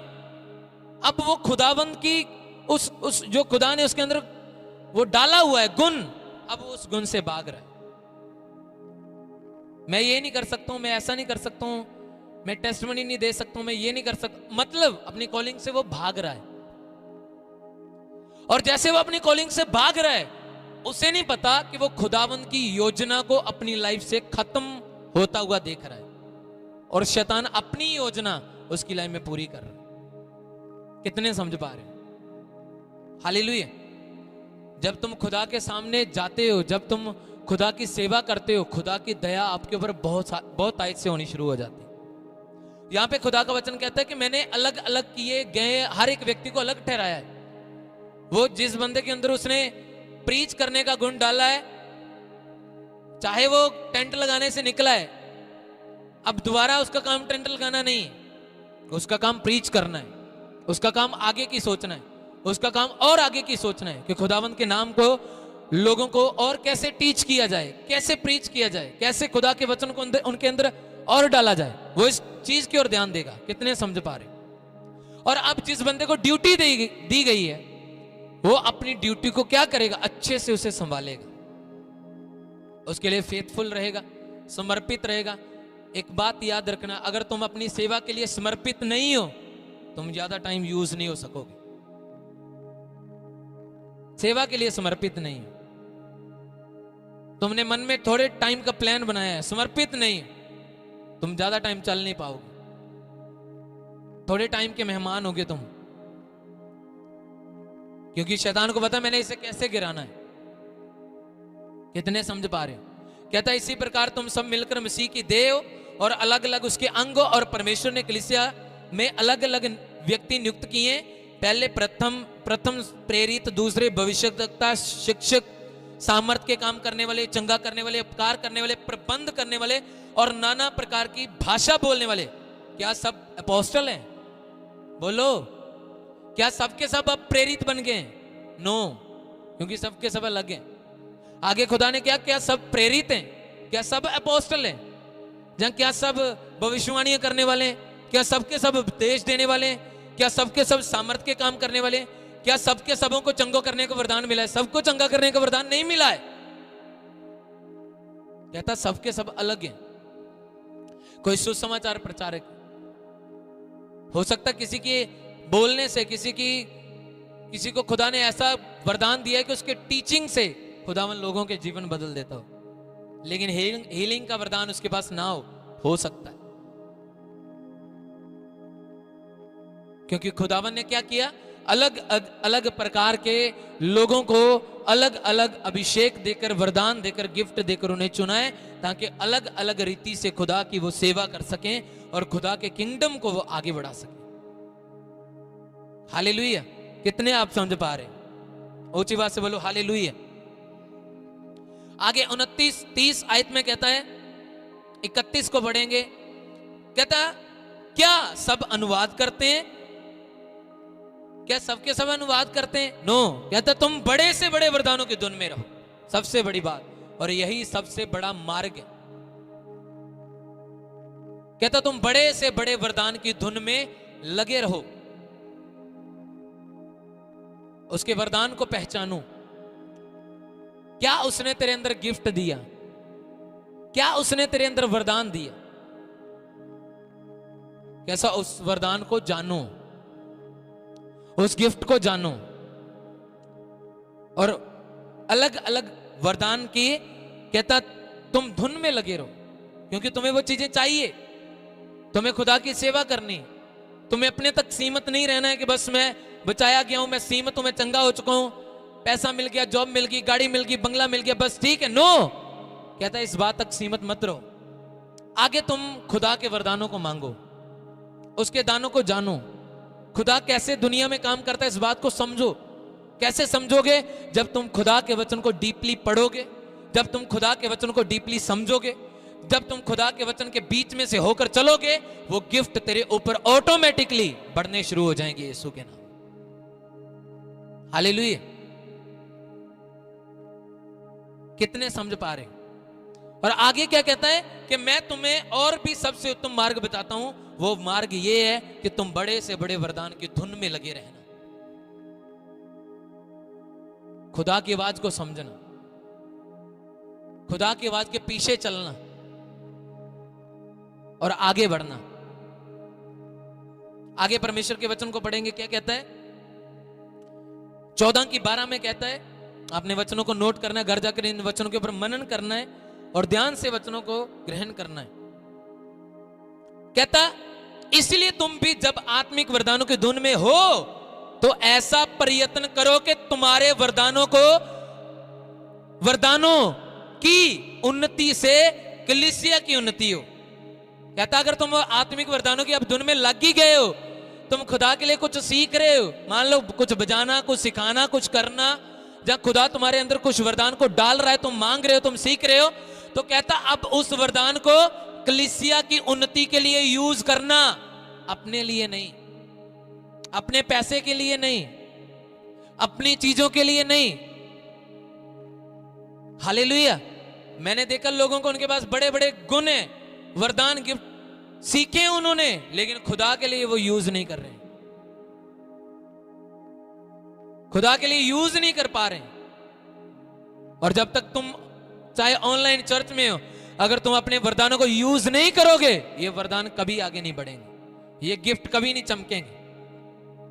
अब वो खुदावंद की उस जो खुदा ने उसके अंदर वो डाला हुआ है गुण, अब वो उस गुण से भाग रहा है। मैं ये नहीं कर सकता हूं, मैं ऐसा नहीं कर सकता हूं, मैं टेस्टमनी नहीं दे सकता हूं, मैं ये नहीं कर सकता, मतलब अपनी कॉलिंग से वो भाग रहा है। और जैसे वो अपनी कॉलिंग से भाग रहा है, उसे नहीं पता कि वो खुदावंद की योजना को अपनी लाइफ से खत्म होता हुआ देख रहा है, और शैतान अपनी योजना उसकी लाइफ में पूरी कर रहा है। कितने समझ पा रहे हो? हालेलुया। जब तुम खुदा के सामने जाते हो, जब तुम खुदा की सेवा करते हो, खुदा की दया आपके ऊपर बहुत तायद से होनी शुरू हो जाती है। यहां पे खुदा का वचन कहता है कि मैंने अलग अलग किए गए हर एक व्यक्ति को अलग ठहराया है। वो जिस बंदे के अंदर उसने प्रीच करने का गुण डाला है, चाहे वो टेंट लगाने से निकला है, अब दोबारा उसका काम टेंट लगाना नहीं है, उसका काम प्रीच करना है, उसका काम आगे की सोचना है, उसका काम और आगे की सोचना है कि खुदावंद के नाम को लोगों को और कैसे टीच किया जाए, कैसे प्रीच किया जाए, कैसे खुदा के वचन को उनके अंदर और डाला जाए। वो इस चीज की ओर ध्यान देगा। कितने समझ पा रहे? और अब जिस बंदे को ड्यूटी दी गई है, वो अपनी ड्यूटी को क्या करेगा? अच्छे से उसे संभालेगा, उसके लिए फेथफुल रहेगा, समर्पित रहेगा। एक बात याद रखना, अगर तुम अपनी सेवा के लिए समर्पित नहीं हो, तुम ज्यादा टाइम यूज नहीं हो सकोगे। सेवा के लिए समर्पित नहीं हो, तुमने मन में थोड़े टाइम का प्लान बनाया है, समर्पित नहीं, तुम ज्यादा टाइम चल नहीं पाओगे, थोड़े टाइम के मेहमान होगे तुम, क्योंकि शैतान को पता मैंने इसे कैसे गिराना है। कितने समझ पा रहे हो? कहता है इसी प्रकार तुम सब मिलकर मसीह की देह हो और अलग अलग उसके अंग हो, और परमेश्वर ने कलीसिया में अलग अलग व्यक्ति नियुक्त किए। पहले प्रथम प्रेरित, दूसरे भविष्यद्वक्ता, शिक्षक, सामर्थ के काम करने वाले, चंगा करने वाले, उपकार करने वाले, प्रबंध करने वाले और नाना प्रकार की भाषा बोलने वाले। क्या सब अपोस्टल हैं? बोलो, क्या सबके सब अब प्रेरित बन गए? नो, क्योंकि सबके सब अलग हैं। आगे खुदा ने क्या सब प्रेरित हैं? क्या सब अपोस्टल हैं? क्या सब भविष्यवाणियां करने वाले हैं? क्या सबके सब उपदेश देने वाले हैं? क्या सबके सब सामर्थ के काम करने वाले हैं? क्या सबके सबों को चंगो करने का वरदान मिला है? सबको चंगा करने का वरदान नहीं मिला है। कहता सबके सब अलग हैं। कोई सुसमाचार प्रचारक, हो सकता किसी के बोलने से किसी को खुदा ने ऐसा वरदान दिया है कि उसके टीचिंग से खुदावन लोगों के जीवन बदल देता हो, लेकिन हीलिंग का वरदान उसके पास ना हो सकता है। क्योंकि खुदावन ने क्या किया? अलग अलग प्रकार के लोगों को अलग अलग अभिषेक देकर, वरदान देकर, गिफ्ट देकर उन्हें चुना है, ताकि अलग अलग रीति से खुदा की वो सेवा कर सकें और खुदा के किंगडम को वो आगे बढ़ा सकें। हालेलुया। कितने आप समझ पा रहे? ऊंची बात से बोलो हालेलुया। आगे 29-30 आयत में कहता है, 31 को पढ़ेंगे। कहता क्या सब अनुवाद करते हैं? क्या सबके सब अनुवाद करते हैं? नो। कहता तुम बड़े से बड़े वरदानों की धुन में रहो, सबसे बड़ी बात, और यही सबसे बड़ा मार्ग है। कहता तुम बड़े से बड़े वरदान की धुन में लगे रहो, उसके वरदान को पहचानो। क्या उसने तेरे अंदर गिफ्ट दिया? क्या उसने तेरे अंदर वरदान दिया? कैसा उस वरदान को जानो, उस गिफ्ट को जानो, और अलग अलग वरदान की कहता तुम धुन में लगे रहो, क्योंकि तुम्हें वो चीजें चाहिए। तुम्हें खुदा की सेवा करनी, तुम्हें अपने तक सीमित नहीं रहना है कि बस मैं बचाया गया हूं, मैं सीमित हूं, मैं चंगा हो चुका हूं, पैसा मिल गया, जॉब मिल गई, गाड़ी मिल गई, बंगला मिल गया, बस ठीक है। नो, कहता है इस बात तक सीमित मत रहो। आगे तुम खुदा के वरदानों को मांगो, उसके दानों को जानो, खुदा कैसे दुनिया में काम करता है इस बात को समझो। कैसे समझोगे? जब तुम खुदा के वचन को डीपली पढ़ोगे, जब तुम खुदा के वचन को डीपली समझोगे, जब तुम खुदा के वचन के बीच में से होकर चलोगे, वो गिफ्ट तेरे ऊपर ऑटोमेटिकली बढ़ने शुरू हो जाएंगे यीशु के नाम। हालेलुया। कितने समझ पा रहे? और आगे क्या कहता है कि मैं तुम्हें और भी सबसे उत्तम मार्ग बताता हूं। वो मार्ग ये है कि तुम बड़े से बड़े वरदान की धुन में लगे रहना, खुदा की आवाज को समझना, खुदा की आवाज के पीछे चलना और आगे बढ़ना। आगे परमेश्वर के वचन को पढ़ेंगे। क्या कहता है? 14:12 में कहता है, आपने वचनों को नोट करना है, घर जाकर इन वचनों के ऊपर मनन करना है और ध्यान से वचनों को ग्रहण करना है। कहता इसलिए तुम भी जब आत्मिक वरदानों की धुन में हो तो ऐसा प्रयत्न करो कि तुम्हारे वरदानों की उन्नति से कलीसिया की उन्नति हो। कहता अगर तुम आत्मिक वरदानों की अब धुन में लग ही गए हो, तुम खुदा के लिए कुछ सीख रहे हो, मान लो कुछ बजाना, कुछ सिखाना, कुछ करना, जहां खुदा तुम्हारे अंदर कुछ वरदान को डाल रहा है, तुम मांग रहे हो, तुम सीख रहे हो, तो कहता अब उस वरदान को कलीसिया की उन्नति के लिए यूज करना, अपने लिए नहीं, अपने पैसे के लिए नहीं, अपनी चीजों के लिए नहीं। हालेलुया। मैंने देखा लोगों को, उनके पास बड़े बड़े गुण हैं, वरदान गिफ्ट सीखे उन्होंने, लेकिन खुदा के लिए वो यूज नहीं कर रहे, खुदा के लिए यूज नहीं कर पा रहे। और जब तक तुम चाहे ऑनलाइन चर्च में हो, अगर तुम अपने वरदानों को यूज नहीं करोगे, ये वरदान कभी आगे नहीं बढ़ेंगे, ये गिफ्ट कभी नहीं चमकेंगे।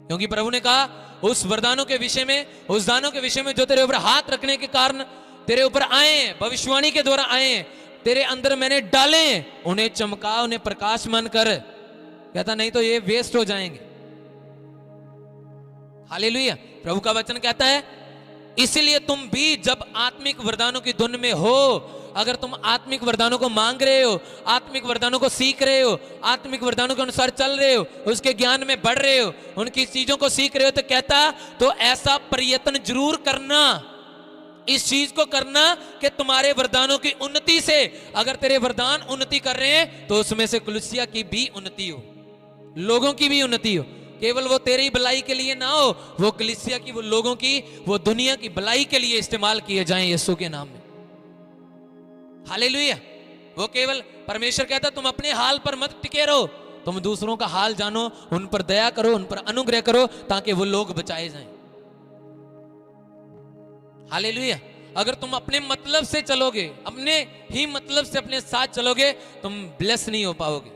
क्योंकि प्रभु ने कहा उस वरदानों के विषय में, उस दानों के विषय में जो तेरे ऊपर हाथ रखने के कारण तेरे ऊपर आए, भविष्यवाणी के द्वारा आए, तेरे अंदर मैंने डाले, उन्हें चमका, उन्हें प्रकाशमान कर। कहता नहीं तो ये वेस्ट हो जाएंगे। हालेलुया। प्रभु का वचन कहता है इसलिए तुम भी जब आत्मिक वरदानों की धुन में हो, अगर तुम आत्मिक वरदानों को मांग रहे हो, आत्मिक वरदानों को सीख रहे हो, आत्मिक वरदानों के अनुसार चल रहे हो, उसके ज्ञान में बढ़ रहे हो, उनकी चीजों को सीख रहे हो, तो कहता तो ऐसा प्रयत्न जरूर करना, इस चीज को करना कि तुम्हारे वरदानों की उन्नति से, अगर तेरे वरदान उन्नति कर रहे हैं तो उसमें से कलीसिया की भी उन्नति हो, लोगों की भी उन्नति हो। केवल वो तेरी भलाई के लिए ना हो, वो कलीसिया की, वो लोगों की, वो दुनिया की भलाई के लिए इस्तेमाल किए जाएं यीशु के नाम में। हालेलुया। वो केवल परमेश्वर कहता तुम अपने हाल पर मत टिके रहो, तुम दूसरों का हाल जानो, उन पर दया करो, उन पर अनुग्रह करो, ताकि वो लोग बचाए जाएं। हालेलुया। अगर तुम अपने मतलब से चलोगे, अपने ही मतलब से अपने साथ चलोगे, तुम ब्लेस नहीं हो पाओगे,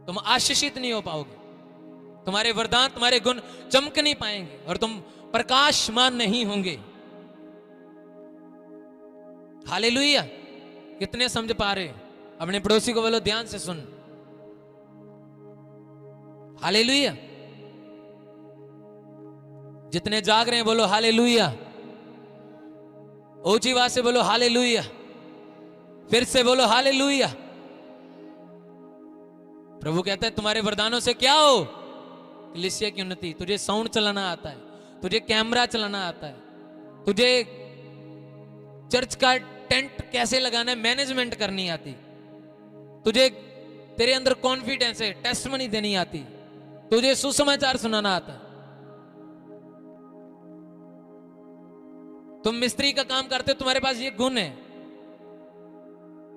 तुम आशीषित नहीं हो पाओगे, तुम्हारे वरदान, तुम्हारे गुण चमक नहीं पाएंगे और तुम प्रकाशमान नहीं होंगे। हालेलुया। कितने समझ पा रहे? अपने पड़ोसी को बोलो ध्यान से सुन। हालेलुया। जितने जाग रहे हैं बोलो हालेलुया। ऊंची आवाज से बोलो हालेलुया। फिर से बोलो हालेलुया। प्रभु कहता है तुम्हारे वरदानों से क्या हो? कलीसिया की उन्नति। तुझे साउंड चलाना आता है, तुझे कैमरा चलाना आता है, तुझे चर्च का टेंट कैसे लगाना है मैनेजमेंट करनी आती, तुझे तेरे अंदर कॉन्फिडेंस है, टेस्टमनी देनी आती, तुझे सुसमाचार सुनाना आता है। तुम मिस्त्री का काम करते हो, तुम्हारे पास ये गुण है।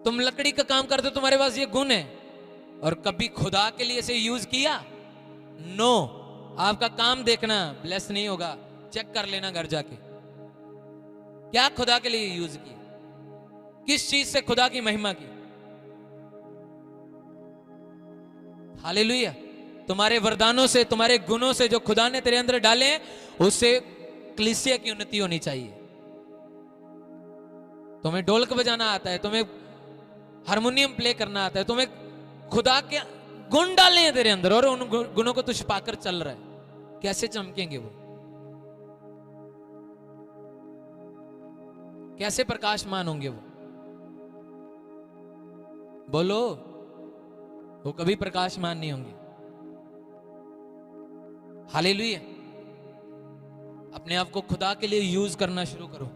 तुम लकड़ी का काम करते हो, तुम्हारे पास ये गुण है। और कभी खुदा के लिए इसे यूज किया? नो। आपका काम देखना, ब्लेस नहीं होगा, चेक कर लेना घर जाके, क्या खुदा के लिए यूज किया, किस चीज से खुदा की महिमा की। हालेलुया। तुम्हारे वरदानों से, तुम्हारे गुणों से जो खुदा ने तेरे अंदर डाले हैं, उससे कलीसिया की उन्नति होनी चाहिए। तुम्हें ढोलक बजाना आता है, तुम्हें हारमोनियम प्ले करना आता है, तुम्हें खुदा के गुण डाले हैं तेरे अंदर और उन गुणों को तू छिपाकर चल रहा है, कैसे चमकेंगे वो? कैसे प्रकाशमान होंगे वो? बोलो। वो कभी प्रकाशमान नहीं होंगे। हालेलुया। अपने आप को खुदा के लिए यूज करना शुरू करो।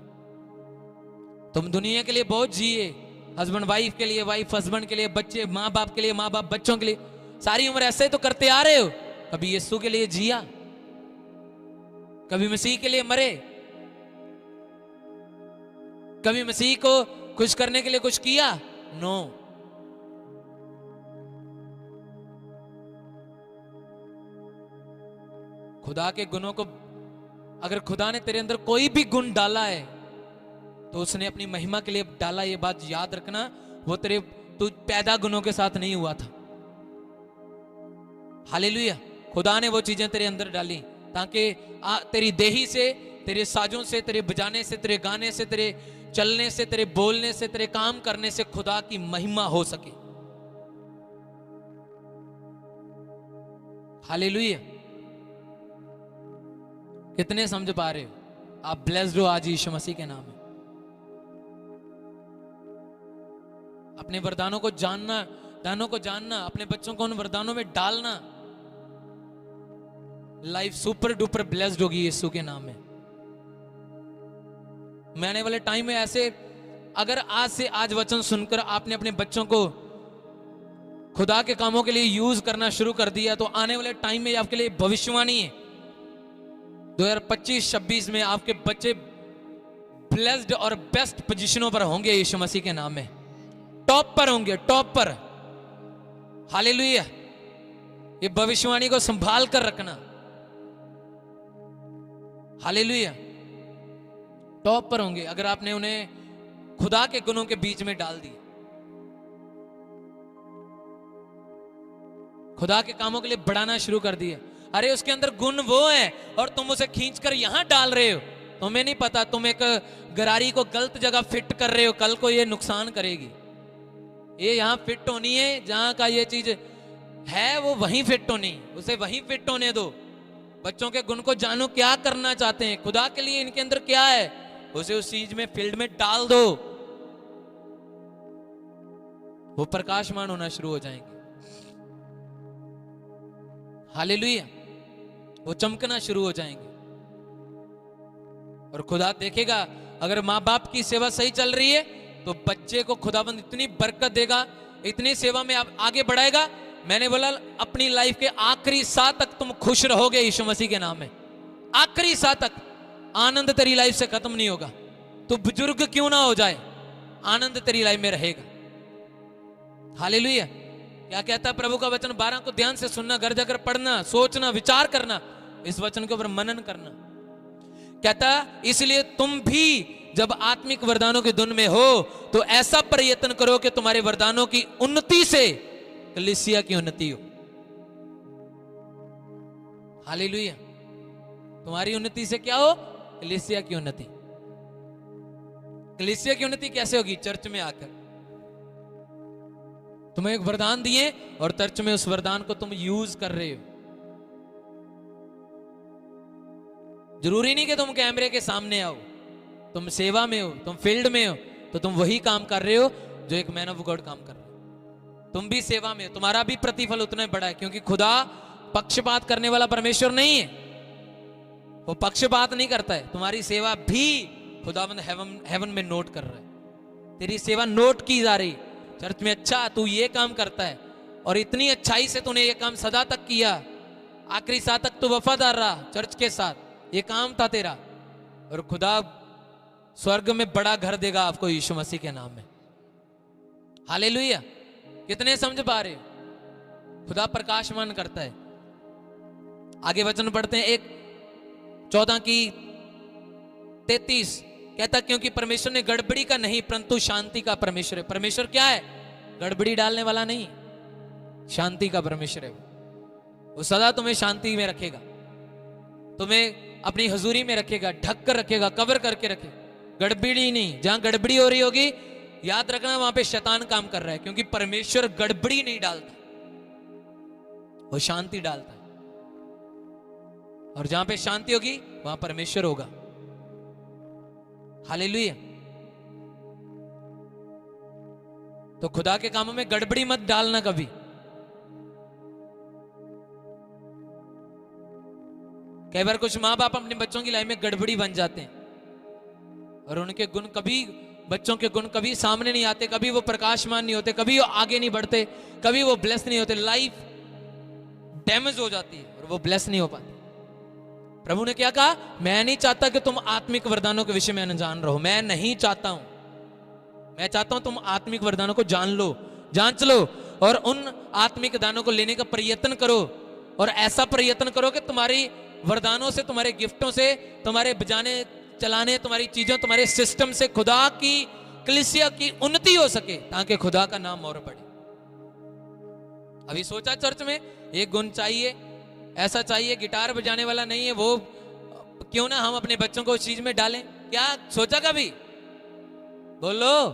तुम दुनिया के लिए बहुत जिए, हस्बैंड वाइफ के लिए, वाइफ हस्बैंड के लिए, बच्चे माँ बाप के लिए, माँ बाप बच्चों के लिए, सारी उम्र ऐसे तो करते आ रहे हो। कभी यीशु के लिए जिया? कभी मसीह के लिए मरे? कभी मसीह को खुश करने के लिए कुछ किया? नो। खुदा के गुणों को, अगर खुदा ने तेरे अंदर कोई भी गुण डाला है तो उसने अपनी महिमा के लिए डाला। ये बात याद रखना, वो तेरे तू पैदा गुणों के साथ नहीं हुआ था। हालेलुया। खुदा ने वो चीजें तेरे अंदर डाली ताकि तेरी देही से, तेरे साजों से, तेरे बजाने से, तेरे गाने से, तेरे चलने से, तेरे बोलने से, तेरे काम करने से खुदा की महिमा हो सके। हालेलुया। कितने समझ पा रहे हो? आप ब्लेस्ड हो आज यीशु मसीह के नाम में। अपने वरदानों को जानना, दानों को जानना, अपने बच्चों को उन वरदानों में डालना, लाइफ सुपर डुपर ब्लेस्ड होगी यीशु के नाम में। मैं आने वाले टाइम में ऐसे, अगर आज से आज वचन सुनकर आपने अपने बच्चों को खुदा के कामों के लिए यूज करना शुरू कर दिया, तो आने वाले टाइम में आपके लिए भविष्यवाणी है 2025-26 में आपके बच्चे ब्लेस्ड और बेस्ट पोजीशनों पर होंगे यीशु मसीह के नाम में। टॉप पर होंगे, टॉप पर। हालेलुया। ये भविष्यवाणी को संभाल कर रखना। हालेलुया। टॉप पर होंगे अगर आपने उन्हें खुदा के गुणों के बीच में डाल दिया, खुदा के कामों के लिए बढ़ाना शुरू कर दिया। अरे उसके अंदर गुण वो है और तुम उसे खींचकर यहां डाल रहे हो। तुम्हें नहीं पता, तुम एक गरारी को गलत जगह फिट कर रहे हो, कल को ये नुकसान करेगी। ये यहां फिट होनी है, जहां का ये चीज है वो वहीं फिट होनी, उसे वहीं फिट होने दो। बच्चों के गुण को जानो, क्या करना चाहते हैं, खुदा के लिए इनके अंदर क्या है, उसे उस चीज में, फील्ड में डाल दो। वो प्रकाशमान होना शुरू हो जाएंगे। हालेलुया। वो चमकना शुरू हो जाएंगे और खुदा देखेगा। अगर माँ बाप की सेवा सही चल रही है तो बच्चे को खुदाबंद इतनी बरकत देगा, इतनी सेवा में आप आगे बढ़ाएगा। मैंने बोला अपनी लाइफ के आखिरी साल तक तुम खुश रहोगे यीशु मसीह के नाम में। आखिरी साल तक आनंद तेरी लाइफ से खत्म नहीं होगा। तू बुजुर्ग क्यों ना हो जाए, आनंद तेरी लाइफ में रहेगा। हालेलुया। क्या कहता है प्रभु का वचन? 12 को ध्यान से सुनना, घर जाकर पढ़ना, सोचना, विचार करना, इस वचन के ऊपर मनन करना। कहता इसलिए तुम भी जब आत्मिक वरदानों की धुन में हो तो ऐसा प्रयत्न करो कि तुम्हारे वरदानों की उन्नति से कलीसिया की उन्नति हो। हालेलुया। तुम्हारी उन्नति से क्या हो? कलीसिया की उन्नति। कलीसिया की उन्नति कैसे होगी? चर्च में आकर तुम्हें एक वरदान दिए और चर्च में उस वरदान को तुम यूज कर रहे हो। जरूरी नहीं कि तुम कैमरे के सामने आओ, तुम सेवा में हो, तुम फील्ड में हो, तो तुम वही काम कर रहे हो जो एक मैन ऑफ गॉड काम कर रहे हो। तुम भी सेवा में हो, तुम्हारा भी प्रतिफल उतना ही बड़ा है, क्योंकि खुदा पक्षपात करने वाला परमेश्वर नहीं है। वो पक्षपात नहीं करता है। तुम्हारी सेवा भी खुदावंद हेवन में नोट कर रहा है। तेरी सेवा नोट की जा रही चर्च में। अच्छा, तू ये काम करता है और इतनी अच्छाई से तूने ये काम सदा तक किया, आखिरी साथ तक तू वफादार रहा चर्च के साथ, ये काम था तेरा। और खुदा स्वर्ग में बड़ा घर देगा आपको यीशु मसीह के नाम में। हालेलुया। कितने समझ पा रहे हो? खुदा प्रकाशमान करता है। आगे वचन पढ़ते हैं, 1:14-33 कहता क्योंकि परमेश्वर ने गड़बड़ी का नहीं परंतु शांति का परमेश्वर है। परमेश्वर क्या है? गड़बड़ी डालने वाला नहीं, शांति का परमेश्वर है। वो सदा तुम्हें शांति में रखेगा, तुम्हें अपनी हजूरी में रखेगा, ढक कर रखेगा, कवर करके रखेगा। गड़बड़ी नहीं। जहां गड़बड़ी हो रही होगी याद रखना वहां पे शैतान काम कर रहा है, क्योंकि परमेश्वर गड़बड़ी नहीं डालता, वो शांति डालता है। और जहां पे शांति होगी वहां परमेश्वर होगा। हालेलुया। तो खुदा के कामों में गड़बड़ी मत डालना कभी। कई बार कुछ माँ बाप अपने बच्चों की लाइफ में गड़बड़ी बन जाते हैं और उनके गुण कभी, बच्चों के गुण कभी सामने नहीं आते, कभी वो प्रकाशमान नहीं होते, कभी वो आगे नहीं बढ़ते, कभी वो ब्लेस नहीं होते। लाइफ डैमेज हो जाती है और वो ब्लेस नहीं हो पाती। प्रभु ने क्या कहा? मैं नहीं चाहता कि तुम आत्मिक वरदानों के विषय में अनजान रहो। मैं नहीं चाहता हूं। मैं चाहता हूं तुम आत्मिक वरदानों को जान लो, जांच लो और उन आत्मिक दानों को लेने का प्रयत्न करो। और ऐसा प्रयत्न करो कि तुम्हारी वरदानों से, तुम्हारे गिफ्टों से, तुम्हारे बजाने चलाने, तुम्हारी चीजों, तुम्हारे सिस्टम से खुदा की कलीसिया की उन्नति हो सके, ताकि खुदा का नाम और बढ़े। अभी सोचा चर्च में एक गुण चाहिए, ऐसा चाहिए, गिटार बजाने वाला नहीं है वो, क्यों ना हम अपने बच्चों को उस चीज में डालें? क्या सोचा कभी? बोलो।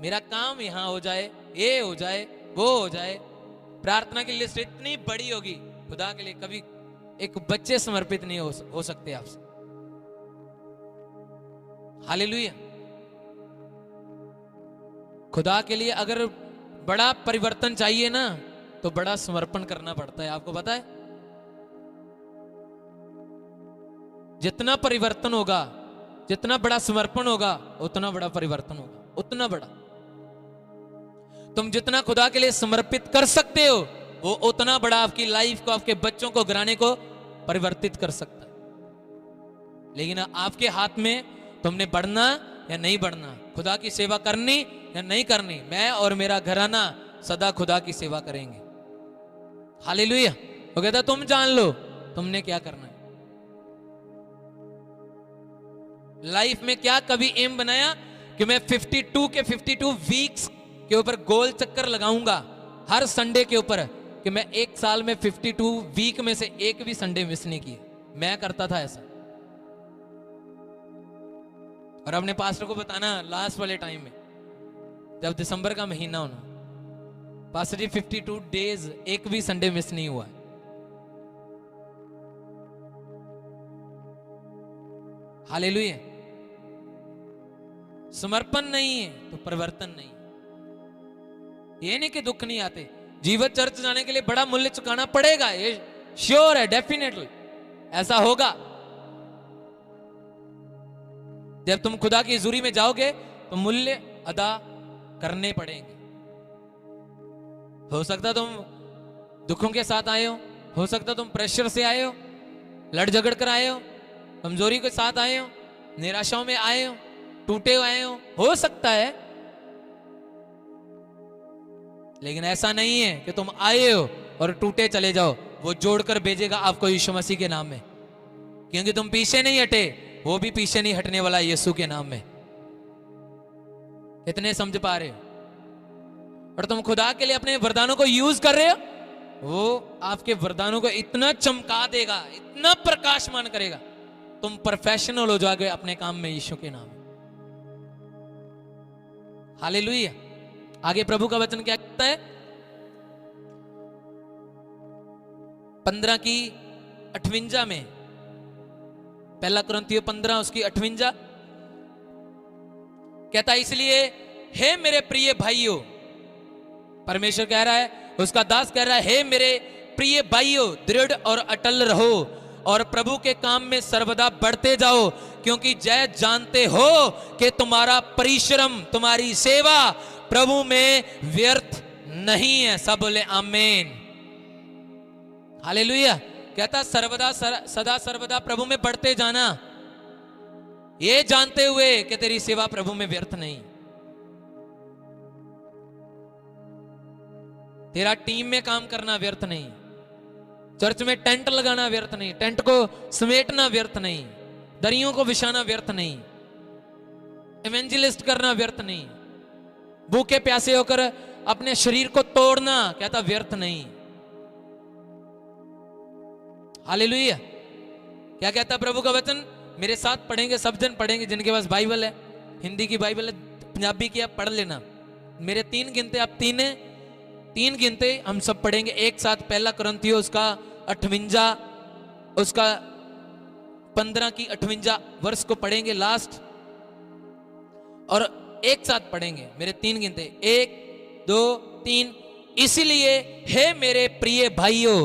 मेरा काम यहां हो जाए, ये हो जाए, वो हो जाए। प्रार्थना की लिस्ट इतनी बड़ी होगी, खुदा के लिए कभी एक बच्चे समर्पित नहीं हो सकते आपसे। हालेलुया। खुदा के लिए अगर बड़ा परिवर्तन चाहिए ना तो बड़ा समर्पण करना पड़ता है। आपको पता है, जितना परिवर्तन होगा, जितना बड़ा समर्पण होगा, उतना बड़ा परिवर्तन होगा, उतना बड़ा। तुम जितना खुदा के लिए समर्पित कर सकते हो वो उतना बड़ा आपकी लाइफ को, आपके बच्चों को, घराने को परिवर्तित कर सकता है। लेकिन आपके हाथ में तुमने बढ़ना या नहीं बढ़ना, खुदा की सेवा करनी या नहीं करनी। मैं और मेरा घराना सदा खुदा की सेवा करेंगे। हालेलुया। वो कहता तुम जान लो तुमने क्या करना है। लाइफ में क्या कभी एम बनाया कि मैं 52 वीक्स के ऊपर गोल चक्कर लगाऊंगा हर संडे के ऊपर, कि मैं एक साल में 52 वीक में से एक भी संडे मिस नहीं किए? मैं करता था ऐसा। और अपने पास्टर को बताना लास्ट वाले टाइम में, जब दिसंबर का महीना होना, पास्टर जी 52 डेज एक भी संडे मिस नहीं हुआ। हालेलुया। समर्पण नहीं है तो परिवर्तन नहीं। ये नहीं कि दुख नहीं आते, जीवित चर्च जाने के लिए बड़ा मूल्य चुकाना पड़ेगा, ये श्योर है, डेफिनेटली ऐसा होगा। जब तुम खुदा की हजूरी में जाओगे तो मूल्य अदा करने पड़ेंगे। हो सकता तुम दुखों के साथ आए हो सकता तुम प्रेशर से आए हो, लड़ झगड़ कर आए हो, कमजोरी के साथ आए हो, निराशाओं में आए हो, टूटे हुए आए हो सकता है, लेकिन ऐसा नहीं है कि तुम आए हो और टूटे चले जाओ। वो जोड़कर भेजेगा आपको यीशु मसीह के नाम में, क्योंकि तुम पीछे नहीं हटे, वो भी पीछे नहीं हटने वाला यीशु के नाम में। इतने समझ पा रहे हो? और तुम खुदा के लिए अपने वरदानों को यूज कर रहे हो, वो आपके वरदानों को इतना चमका देगा, इतना प्रकाशमान करेगा, तुम प्रोफेशनल हो जाओगे अपने काम में यीशु के नाम में। हालेलुया। आगे प्रभु का वचन क्या कहता है? 15 की 58 में, पहला कुरिन्थियों 15 उसकी 58 कहता है, इसलिए हे मेरे प्रिय भाइयों, परमेश्वर कह रहा है, उसका दास कह रहा है, हे मेरे प्रिय भाइयों, दृढ़ और अटल रहो और प्रभु के काम में सर्वदा बढ़ते जाओ, क्योंकि जय जानते हो कि तुम्हारा परिश्रम, तुम्हारी सेवा प्रभु में व्यर्थ नहीं है। सब बोले आमीन, हालेलुया। कहता सर्वदा सदा सर्वदा प्रभु में बढ़ते जाना, ये जानते हुए कि तेरी सेवा प्रभु में व्यर्थ नहीं। तेरा टीम में काम करना व्यर्थ नहीं, चर्च में टेंट लगाना व्यर्थ नहीं, टेंट को समेटना व्यर्थ नहीं, दरियों को बिछाना व्यर्थ नहीं, इवेंजलिस्ट करना व्यर्थ नहीं, भूखे प्यासे होकर अपने शरीर को तोड़ना कहता व्यर्थ नहीं। हालेलुया। क्या कहता प्रभु का वचन? मेरे साथ पढ़ेंगे, सब जन पढ़ेंगे, जिनके पास बाइबल है, हिंदी की बाइबल है, पंजाबी की आप पढ़ लेना। मेरे 3 गिनते, आप 3 गिनते, हम सब पढ़ेंगे एक साथ। पहला कुरिन्थियों उसका 58, उसका 15 की 58 वर्ष को पढ़ेंगे लास्ट, और एक साथ पढ़ेंगे। मेरे 3 गिनते, 1 2 3। इसीलिए हे मेरे प्रिय भाइयों,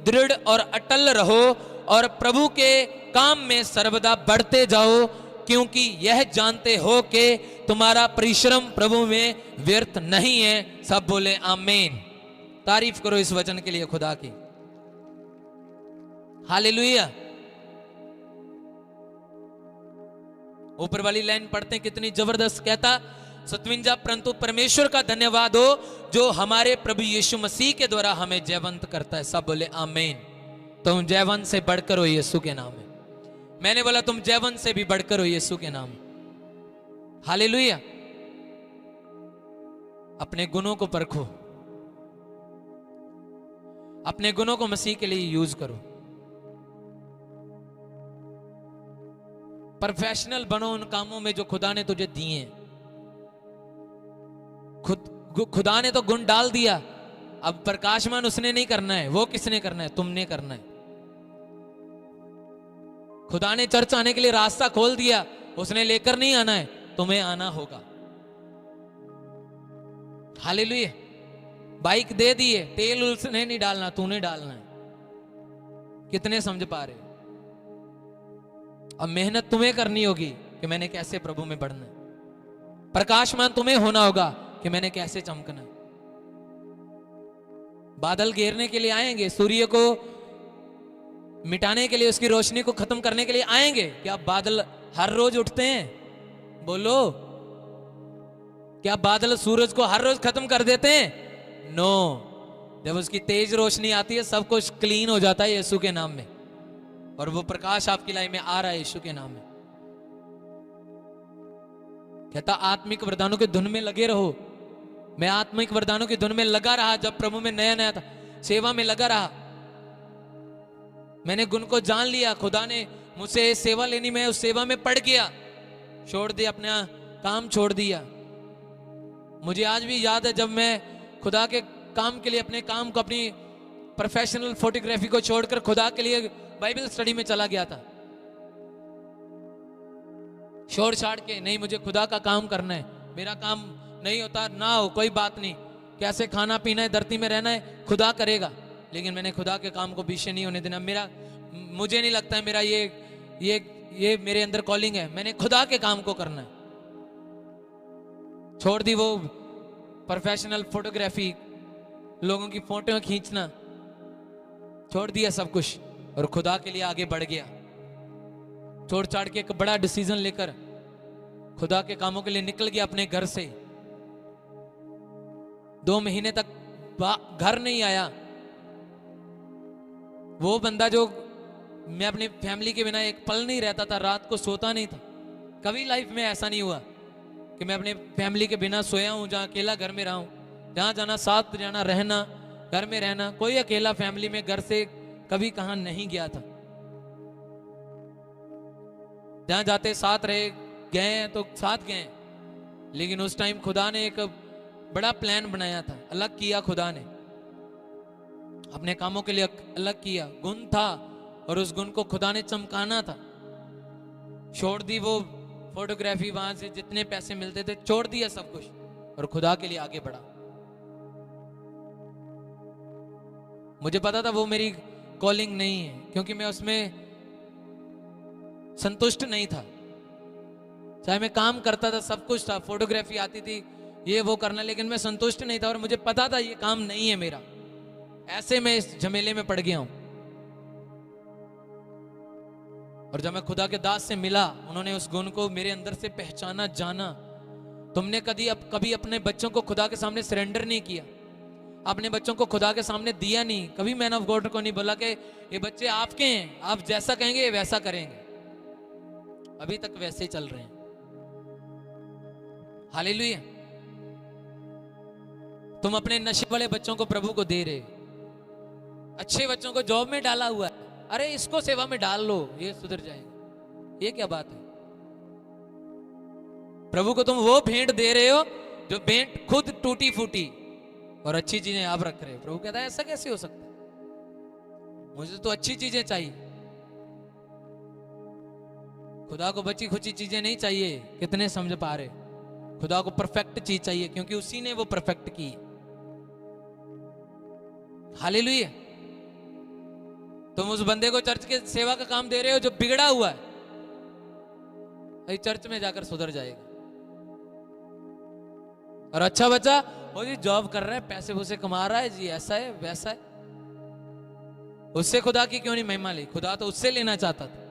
दृढ़ और अटल रहो और प्रभु के काम में सर्वदा बढ़ते जाओ, क्योंकि यह जानते हो कि तुम्हारा परिश्रम प्रभु में व्यर्थ नहीं है। सब बोले आमीन। तारीफ करो इस वचन के लिए खुदा की। हालेलुया। ऊपर वाली लाइन पढ़ते हैं, कितनी जबरदस्त। कहता 57, परंतु परमेश्वर का धन्यवाद हो जो हमारे प्रभु यीशु मसीह के द्वारा हमें जयवंत करता है। सब बोले आमीन। तुम जयवंत से बढ़कर हो यीशु के नाम में। मैंने बोला तुम जयवंत से भी बढ़कर हो यीशु के नाम में। हालेलुया। अपने गुणों को परखो, अपने गुणों को मसीह के लिए यूज करो। प्रोफेशनल बनो उन कामों में जो खुदा ने तुझे दिए हैं। खुदा ने तो गुण डाल दिया, अब प्रकाशमान उसने नहीं करना है, वो किसने करना है? तुमने करना है। खुदा ने चर्च आने के लिए रास्ता खोल दिया, उसने लेकर नहीं आना है, तुम्हें आना होगा। हालेलुया। बाइक दे दिए, तेल उसने नहीं डालना, तूने डालना है। कितने समझ पा रहे हो? अब मेहनत तुम्हें करनी होगी कि मैंने कैसे प्रभु में बढ़ना है। प्रकाशमान तुम्हें होना होगा कि मैंने कैसे चमकना है। बादल घेरने के लिए आएंगे, सूर्य को मिटाने के लिए, उसकी रोशनी को खत्म करने के लिए आएंगे। क्या बादल हर रोज उठते हैं? बोलो, क्या बादल सूरज को हर रोज खत्म कर देते हैं? नो। जब उसकी तेज रोशनी आती है, सब कुछ क्लीन हो जाता है यीशु के नाम में, और वो प्रकाश आपकी लाइफ में आ रहा है यीशु के नाम में। कहता आत्मिक वरदानों के धुन में लगे रहो। मैं आत्मिक वरदानों की धुन में लगा रहा जब प्रभु में नया नया था, सेवा में लगा रहा। मैंने गुण को जान लिया, खुदा ने मुझसे सेवा लेनी, मैं उस सेवा में पड़ गया, छोड़ दिया, अपना काम छोड़ दिया। मुझे आज भी याद है जब मैं खुदा के काम के लिए, अपने काम को, अपनी प्रोफेशनल फोटोग्राफी को छोड़कर खुदा के लिए बाइबल स्टडी में चला गया था। छोड़ छाड़ के, नहीं मुझे खुदा का काम करना है, मेरा काम नहीं होता ना हो, कोई बात नहीं, कैसे खाना पीना है, धरती में रहना है, खुदा करेगा। लेकिन मैंने खुदा के काम को पीछे नहीं होने देना। मुझे नहीं लगता है मेरा ये मेरे अंदर कॉलिंग है, मैंने खुदा के काम को करना है। छोड़ दी वो प्रोफेशनल फोटोग्राफी, लोगों की फोटो खींचना, छोड़ दिया सब कुछ और खुदा के लिए आगे बढ़ गया। छोड़ छाड़ के एक बड़ा डिसीजन लेकर खुदा के कामों के लिए निकल गया अपने घर से। 2 महीने तक घर नहीं आया। वो बंदा जो, मैं अपनी फैमिली के बिना एक पल नहीं रहता था, रात को सोता नहीं था। कभी लाइफ में ऐसा नहीं हुआ कि मैं अपने फैमिली के बिना सोया हूं, जहां अकेला घर में रहा हूं, जहां जाना साथ जाना, रहना घर में रहना। कोई अकेला फैमिली में घर से कभी कहां नहीं गया था। जहां जाते साथ रहे, गए हैं तो साथ गए। लेकिन उस टाइम खुदा ने एक बड़ा प्लान बनाया था, अलग किया खुदा ने, अपने कामों के लिए अलग किया। गुण था और उस गुण को खुदा ने चमकाना था। छोड़ दी वो फोटोग्राफी, वहां से जितने पैसे मिलते थे छोड़ दिया सब कुछ और खुदा के लिए आगे बढ़ा। मुझे पता था वो मेरी कॉलिंग नहीं है, क्योंकि मैं उसमें संतुष्ट नहीं था। चाहे मैं काम करता था, सब कुछ था, फोटोग्राफी आती थी, ये वो करना, लेकिन मैं संतुष्ट नहीं था और मुझे पता था ये काम नहीं है मेरा। ऐसे मैं इस झमेले में पड़ गया हूं। और जब मैं खुदा के दास से मिला, उन्होंने उस गुण को मेरे अंदर से पहचाना, जाना। तुमने कभी अपने बच्चों को खुदा के सामने सरेंडर नहीं किया, अपने बच्चों को खुदा के सामने दिया नहीं। कभी मैन ऑफ गॉड को नहीं बोला कि ये बच्चे आपके हैं, आप जैसा कहेंगे वैसा करेंगे। अभी तक वैसे ही चल रहे हैं। हालेलुया। तुम अपने नशे वाले बच्चों को प्रभु को दे रहे, अच्छे बच्चों को जॉब में डाला हुआ है, अरे इसको सेवा में डाल लो, ये सुधर जाएगा। ये क्या बात है? प्रभु को तुम वो भेंट दे रहे हो जो भेंट खुद टूटी फूटी, और अच्छी चीजें आप रख रहे हो। प्रभु कहता है ऐसा कैसे हो सकता है? मुझे तो अच्छी चीजें चाहिए। खुदा को बची खुची चीजें नहीं चाहिए। कितने समझ पा रहे? खुदा को परफेक्ट चीज चाहिए, क्योंकि उसी ने वो परफेक्ट की। हालेलुया। तुम उस बंदे को चर्च के सेवा का काम दे रहे हो जो बिगड़ा हुआ है, चर्च में जाकर सुधर जाएगा। और अच्छा बच्चा वो जी जॉब कर रहा है, पैसे वैसे कमा रहा है जी, ऐसा है वैसा है, उससे खुदा की क्यों नहीं महिमा ली? खुदा तो उससे लेना चाहता था।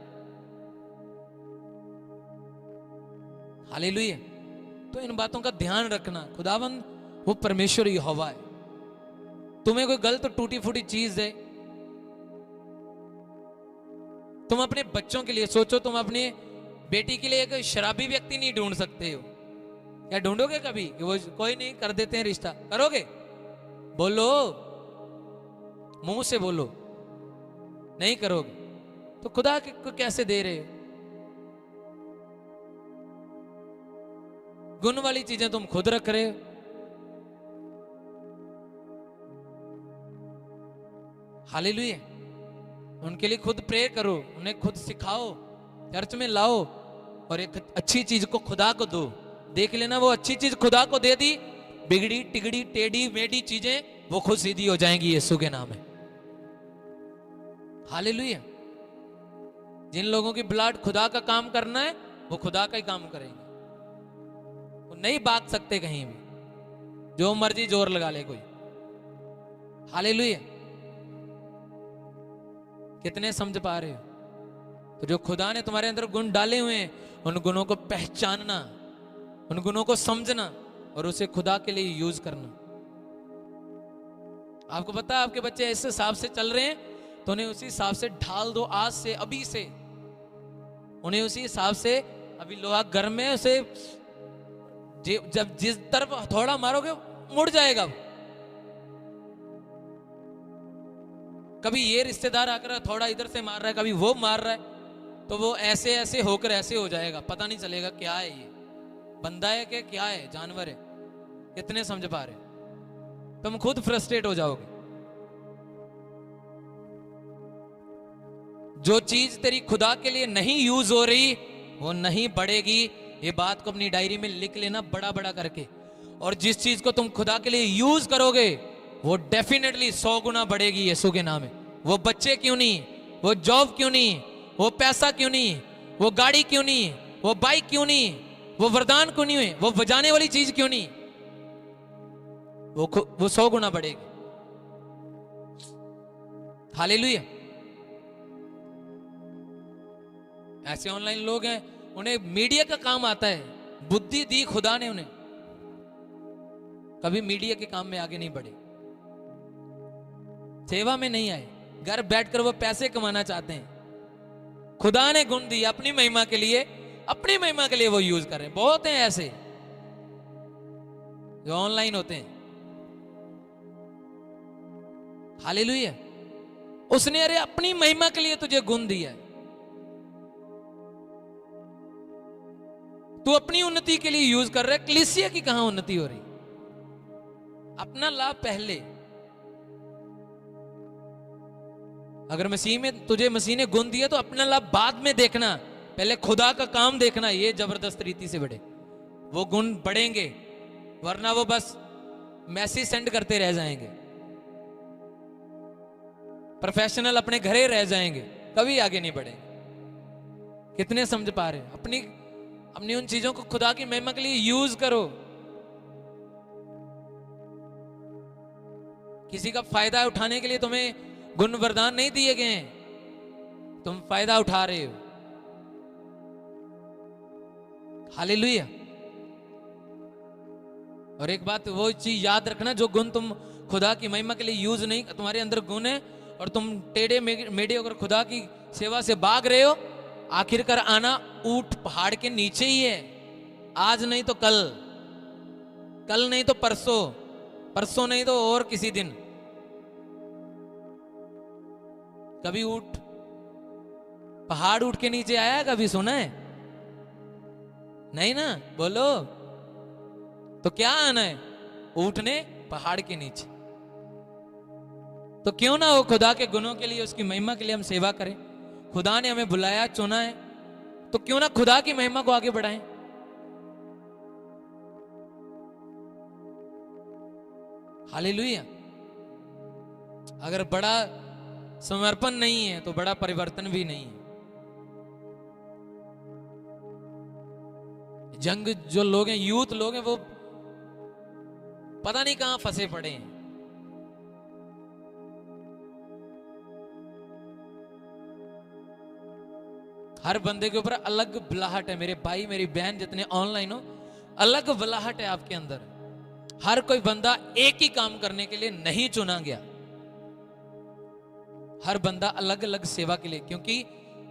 हालेलुया। तो इन बातों का ध्यान रखना। खुदावंद वो परमेश्वर यहोवा है। तुम्हें कोई गलत टूटी फूटी चीज दे, तुम अपने बच्चों के लिए सोचो। तुम अपनी बेटी के लिए एक शराबी व्यक्ति नहीं ढूंढ सकते हो। क्या ढूंढोगे कभी कि वो कोई नहीं कर देते हैं रिश्ता? करोगे? बोलो, मुंह से बोलो, नहीं करोगे। तो खुदा को कैसे दे रहे हो? गुण वाली चीजें तुम खुद रख रहे हो। हालेलुया। उनके लिए खुद प्रे करो, उन्हें खुद सिखाओ, चर्च में लाओ, और एक अच्छी चीज को खुदा को दो। देख लेना, वो अच्छी चीज खुदा को दे दी, बिगड़ी टिगड़ी टेढ़ी मेढ़ी चीजें वो खुद सीधी हो जाएंगी यीशु के नाम में। हालेलुया। जिन लोगों की ब्लड खुदा का काम करना है, वो खुदा का ही काम करेंगे। वो नहीं भाग सकते कहीं भी, जो मर्जी जोर लगा ले कोई। हालेलुया। कितने समझ पा रहे हो? तो जो खुदा ने तुम्हारे अंदर गुण डाले हुए हैं, उन गुणों को पहचानना, उन गुणों को समझना और उसे खुदा के लिए यूज करना। आपको पता है आपके बच्चे इस हिसाब से चल रहे हैं, तो उन्हें उसी हिसाब से ढाल दो। आज से, अभी से उन्हें उसी हिसाब से, अभी लोहा गर्म में, उसे जब जिस तरफ हथौड़ा मारोगे मुड़ जाएगा। कभी ये रिश्तेदार आकर हथौड़ा इधर से मार रहा है, कभी वो मार रहा है, तो वो ऐसे ऐसे होकर ऐसे हो जाएगा। पता नहीं चलेगा क्या है, ये बंदा है कि क्या है, जानवर है। कितने समझ पा रहे? तुम खुद फ्रस्ट्रेट हो जाओगे। जो चीज तेरी खुदा के लिए नहीं यूज हो रही, वो नहीं बढ़ेगी। ये बात को अपनी डायरी में लिख लेना बड़ा बड़ा करके। और जिस चीज को तुम खुदा के लिए यूज करोगे, वो डेफिनेटली 100 गुना बढ़ेगी यीशु के नाम में। वो बच्चे क्यों नहीं, वो जॉब क्यों नहीं, वो पैसा क्यों नहीं, वो गाड़ी क्यों नहीं, वो बाइक क्यों नहीं, वो वरदान क्यों नहीं हुए, वो बजाने वाली चीज क्यों नहीं, वो 100 गुना बढ़ेगी। हालेलुया। ऐसे ऑनलाइन लोग हैं, उन्हें मीडिया का काम आता है, बुद्धि दी खुदा ने उन्हें, कभी मीडिया के काम में आगे नहीं बढ़े, सेवा में नहीं आए, घर बैठकर वो पैसे कमाना चाहते हैं। खुदा ने गुण दिया अपनी महिमा के लिए, अपनी महिमा के लिए वो यूज कर रहे हैं। बहुत हैं ऐसे जो ऑनलाइन होते हैं। हालेलुया। उसने अरे अपनी महिमा के लिए तुझे गुण दिया है, तू अपनी उन्नति के लिए यूज कर रहा है। कलीसिया की कहां उन्नति हो रही? अपना लाभ पहले। अगर मसीह में तुझे मसीह ने गुण दिया तो अपना लाभ बाद में देखना, पहले खुदा का काम देखना। ये जबरदस्त रीति से बढ़े, वो गुण बढ़ेंगे, वरना वो बस मैसेज सेंड करते रह जाएंगे, प्रोफेशनल अपने घरे रह जाएंगे, कभी आगे नहीं बढ़ेंगे। कितने समझ पा रहे? अपनी उन चीजों को खुदा की महिमा के लिए यूज करो। किसी का फायदा उठाने के लिए तुम्हें गुण वरदान नहीं दिए गए हैं, तुम फायदा उठा रहे हो। हालेलुया। और एक बात वो चीज याद रखना, जो गुण तुम खुदा की महिमा के लिए यूज नहीं, तुम्हारे अंदर गुण है और तुम टेढ़े मेढ़े होकर खुदा की सेवा से भाग रहे हो, आखिरकार आना ऊंट पहाड़ के नीचे ही है। आज नहीं तो कल, कल नहीं तो परसों, परसों नहीं तो और किसी दिन। कभी ऊंट पहाड़ ऊंट के नीचे आया? कभी सुना है? नहीं ना? बोलो तो क्या आना है? ऊंट ने पहाड़ के नीचे। तो क्यों ना हो खुदा के गुणों के लिए, उसकी महिमा के लिए हम सेवा करें। खुदा ने हमें बुलाया, चुना है, तो क्यों ना खुदा की महिमा को आगे बढ़ाएं। हालेलुया। अगर बड़ा समर्पण नहीं है तो बड़ा परिवर्तन भी नहीं है। जंग जो लोग हैं, यूथ लोग हैं, वो पता नहीं कहां फंसे पड़े हैं। हर बंदे के ऊपर अलग बुलाहट है। मेरे भाई मेरी बहन जितने ऑनलाइन हो, अलग बुलाहट है आपके अंदर। हर कोई बंदा एक ही काम करने के लिए नहीं चुना गया। हर बंदा अलग अलग सेवा के लिए, क्योंकि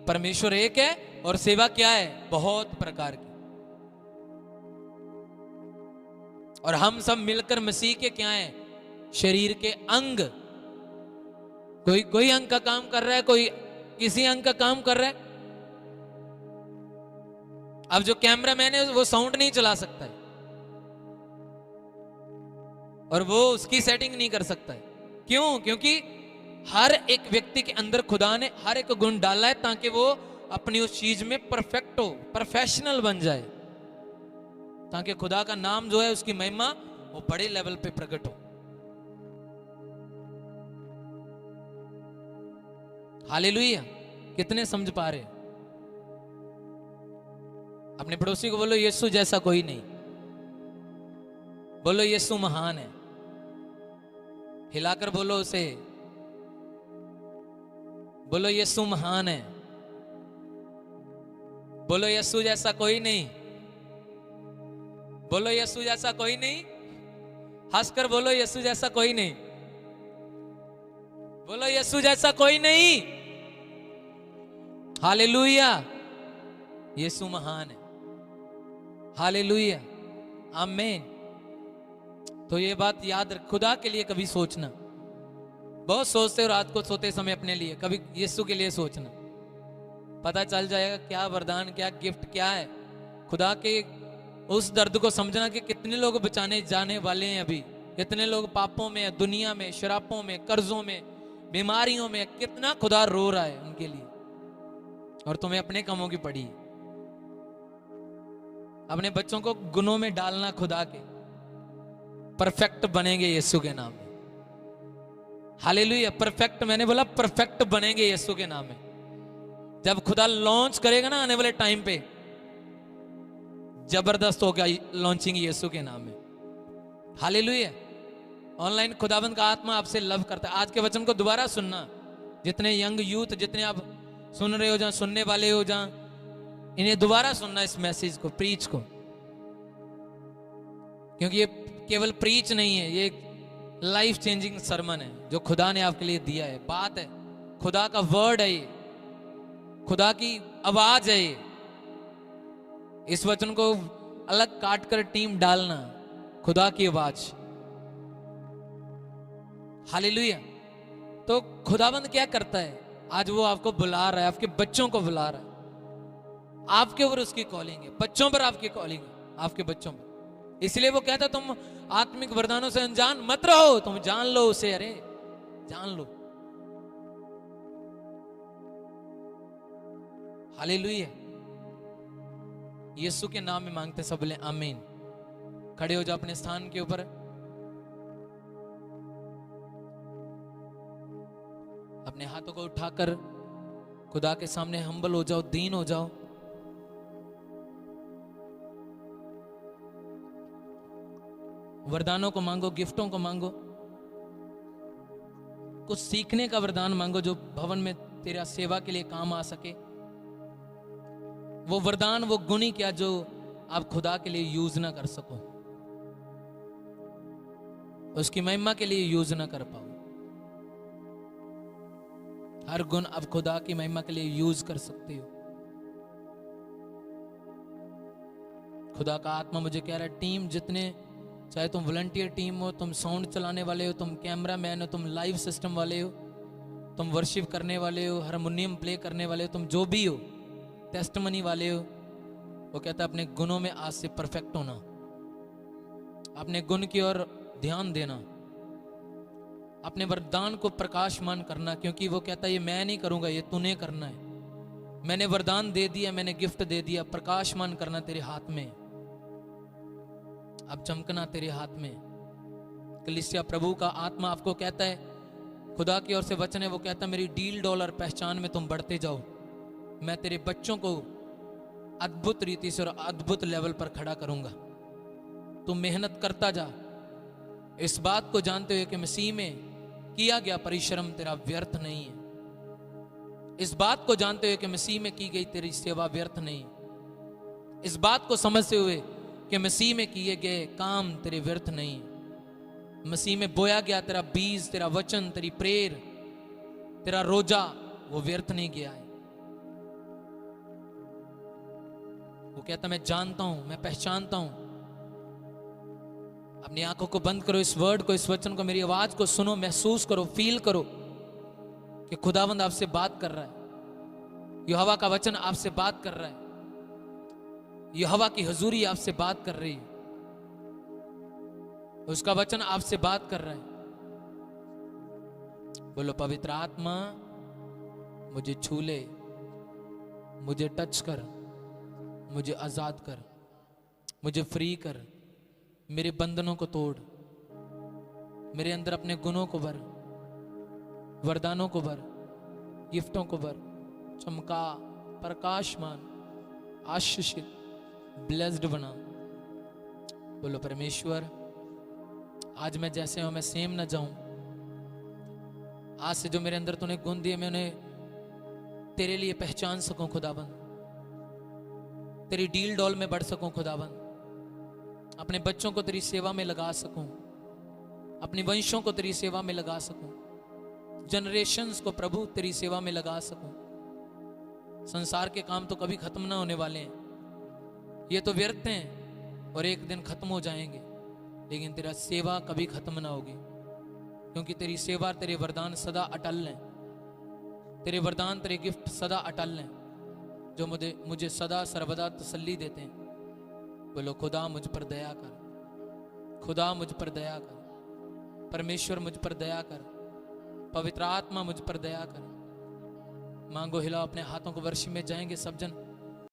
परमेश्वर एक है और सेवा क्या है? बहुत प्रकार की। और हम सब मिलकर मसीह के क्या हैं? शरीर के अंग। कोई अंग का काम कर रहा है, कोई किसी अंग का काम कर रहा है। अब जो कैमरामैन है वो साउंड नहीं चला सकता है और वो उसकी सेटिंग नहीं कर सकता है। क्यों? क्योंकि हर एक व्यक्ति के अंदर खुदा ने हर एक गुण डाला है ताकि वो अपनी उस चीज में परफेक्ट हो, प्रोफेशनल बन जाए, ताकि खुदा का नाम जो है, उसकी महिमा वो बड़े लेवल पे प्रकट हो। हालेलुया। कितने समझ पा रहे? अपने पड़ोसी को बोलो यीशु जैसा कोई नहीं। बोलो यीशु महान है। हिलाकर बोलो उसे, बोलो यीशु महान है। बोलो यीशु जैसा कोई नहीं। बोलो यीशु जैसा कोई नहीं। हंसकर बोलो यीशु जैसा कोई नहीं। बोलो यीशु जैसा कोई नहीं। हालेलुया। यीशु महान है। हालेलुया। आमीन। तो ये बात याद रख, खुदा के लिए कभी सोचना। बहुत सोचते हो रात को सोते समय अपने लिए, कभी यीशु के लिए सोचना। पता चल जाएगा क्या वरदान, क्या गिफ्ट, क्या है। खुदा के उस दर्द को समझना कि कितने लोग बचाने जाने वाले हैं। अभी कितने लोग पापों में, दुनिया में, शराबों में, कर्जों में, बीमारियों में, कितना खुदा रो रहा है उनके लिए, और तुम्हें अपने कामों की पड़ी। अपने बच्चों को गुनों में डालना खुदा के, परफेक्ट बनेंगे यीशु के नाम में। हालेलुया। परफेक्ट, मैंने बोला परफेक्ट बनेंगे यीशु के नाम में। जब खुदा लॉन्च करेगा ना आने वाले टाइम पे, जबरदस्त होगा लॉन्चिंग यीशु के नाम में। हालेलुया। ऑनलाइन खुदाबंद का आत्मा आपसे लव करता है। आज के वचन को दोबारा सुनना। जितने यंग यूथ, जितने आप सुन रहे हो, जहां सुनने वाले हो, जहां इन्हें दोबारा सुनना इस मैसेज को, प्रीच को, क्योंकि ये केवल प्रीच नहीं है, ये लाइफ चेंजिंग सरमन है जो खुदा ने आपके लिए दिया है। बात है, खुदा का वर्ड है ये, खुदा की आवाज है ये। इस वचन को अलग काट कर टीम डालना, खुदा की आवाज। हालेलुया। तो खुदाबंद क्या करता है? आज वो आपको बुला रहा है, आपके बच्चों को बुला रहा है। आपके ऊपर उसकी कॉलिंग है, बच्चों पर आपकी कॉलिंग है, आपके बच्चों पर। इसलिए वो कहता है तुम आत्मिक वरदानों से अनजान मत रहो, तुम जान लो उसे। अरे जान लो। हालेलुया। यीशु के नाम में मांगते सब बोले आमीन। खड़े हो जाओ अपने स्थान के ऊपर। अपने हाथों को उठाकर खुदा के सामने हम्बल हो जाओ, दीन हो जाओ। वरदानों को मांगो, गिफ्टों को मांगो, कुछ सीखने का वरदान मांगो जो भवन में तेरा सेवा के लिए काम आ सके। वो वरदान, वो गुण ही क्या जो आप खुदा के लिए यूज ना कर सको, उसकी महिमा के लिए यूज ना कर पाओ। हर गुण आप खुदा की महिमा के लिए यूज कर सकते हो। खुदा का आत्मा मुझे कह रहा है, टीम जितने, चाहे तुम वॉलंटियर टीम हो, तुम साउंड चलाने वाले हो, तुम कैमरा मैन हो, तुम लाइव सिस्टम वाले हो, तुम वर्शिप करने वाले हो, हारमोनियम प्ले करने वाले हो, तुम जो भी हो, टेस्टमनी वाले हो, वो कहता है अपने गुणों में आज से परफेक्ट होना, अपने गुण की ओर ध्यान देना, अपने वरदान को प्रकाशमान करना। क्योंकि वो कहता है ये मैं नहीं करूंगा, ये तूने करना है। मैंने वरदान दे दिया, मैंने गिफ्ट दे दिया, प्रकाशमान करना तेरे हाथ में, अब चमकना तेरे हाथ में। कलीसिया प्रभु का आत्मा आपको कहता है, खुदा की ओर से वचन है, वो कहता है मेरी डील डॉलर पहचान में तुम बढ़ते जाओ, मैं तेरे बच्चों को अद्भुत रीति से और अद्भुत लेवल पर खड़ा करूंगा। तुम मेहनत करता जा, इस बात को जानते हुए कि मसीह में किया गया परिश्रम तेरा व्यर्थ नहीं है, इस बात को जानते हुए कि मसीह में की गई तेरी सेवा व्यर्थ नहीं, इस बात को समझते हुए कि मसीह में किए गए काम तेरे व्यर्थ नहीं, मसीह में बोया गया तेरा बीज, तेरा वचन, तेरी प्रेर, तेरा रोजा, वो व्यर्थ नहीं गया है। वो कहता मैं जानता हूं, मैं पहचानता हूं। अपनी आंखों को बंद करो, इस वर्ड को, इस वचन को, मेरी आवाज को सुनो, महसूस करो, फील करो कि खुदावंद आपसे बात कर रहा है। यहोवा का वचन आपसे बात कर रहा है, यहोवा की हुजूरी आपसे बात कर रही है, उसका वचन आपसे बात कर रहा है। बोलो पवित्र आत्मा मुझे छू ले, मुझे टच कर, मुझे आजाद कर, मुझे फ्री कर, मेरे बंधनों को तोड़, मेरे अंदर अपने गुणों को भर, वरदानों को भर, गिफ्टों को भर, चमका, प्रकाशमान, आशीषित, ब्लेस्ड बना। बोलो परमेश्वर आज मैं जैसे हूं मैं सेम ना जाऊं, आज से जो मेरे अंदर तूने गुण दिए मैं उन्हें तेरे लिए पहचान सकूं खुदाबंद, तेरी डील डॉल में बढ़ सकूं खुदाबंद, अपने बच्चों को तेरी सेवा में लगा सकूं, अपने वंशों को तेरी सेवा में लगा सकूं, जनरेशंस को प्रभु तेरी सेवा में लगा सकूं। संसार के काम तो कभी खत्म ना होने वाले हैं, ये तो व्यर्थ हैं और एक दिन खत्म हो जाएंगे, लेकिन तेरा सेवा कभी खत्म ना होगी, क्योंकि तेरी सेवा, तेरे वरदान सदा अटल हैं, तेरे वरदान, तेरे गिफ्ट सदा अटल हैं, जो मुझे सदा सर्वदा तसल्ली देते हैं। बोलो खुदा मुझ पर दया कर, खुदा मुझ पर दया कर, परमेश्वर मुझ पर दया कर, पवित्र आत्मा मुझ पर दया कर। मांगो, हिलाओ अपने हाथों को, वर्षी में जाएंगे सब जन।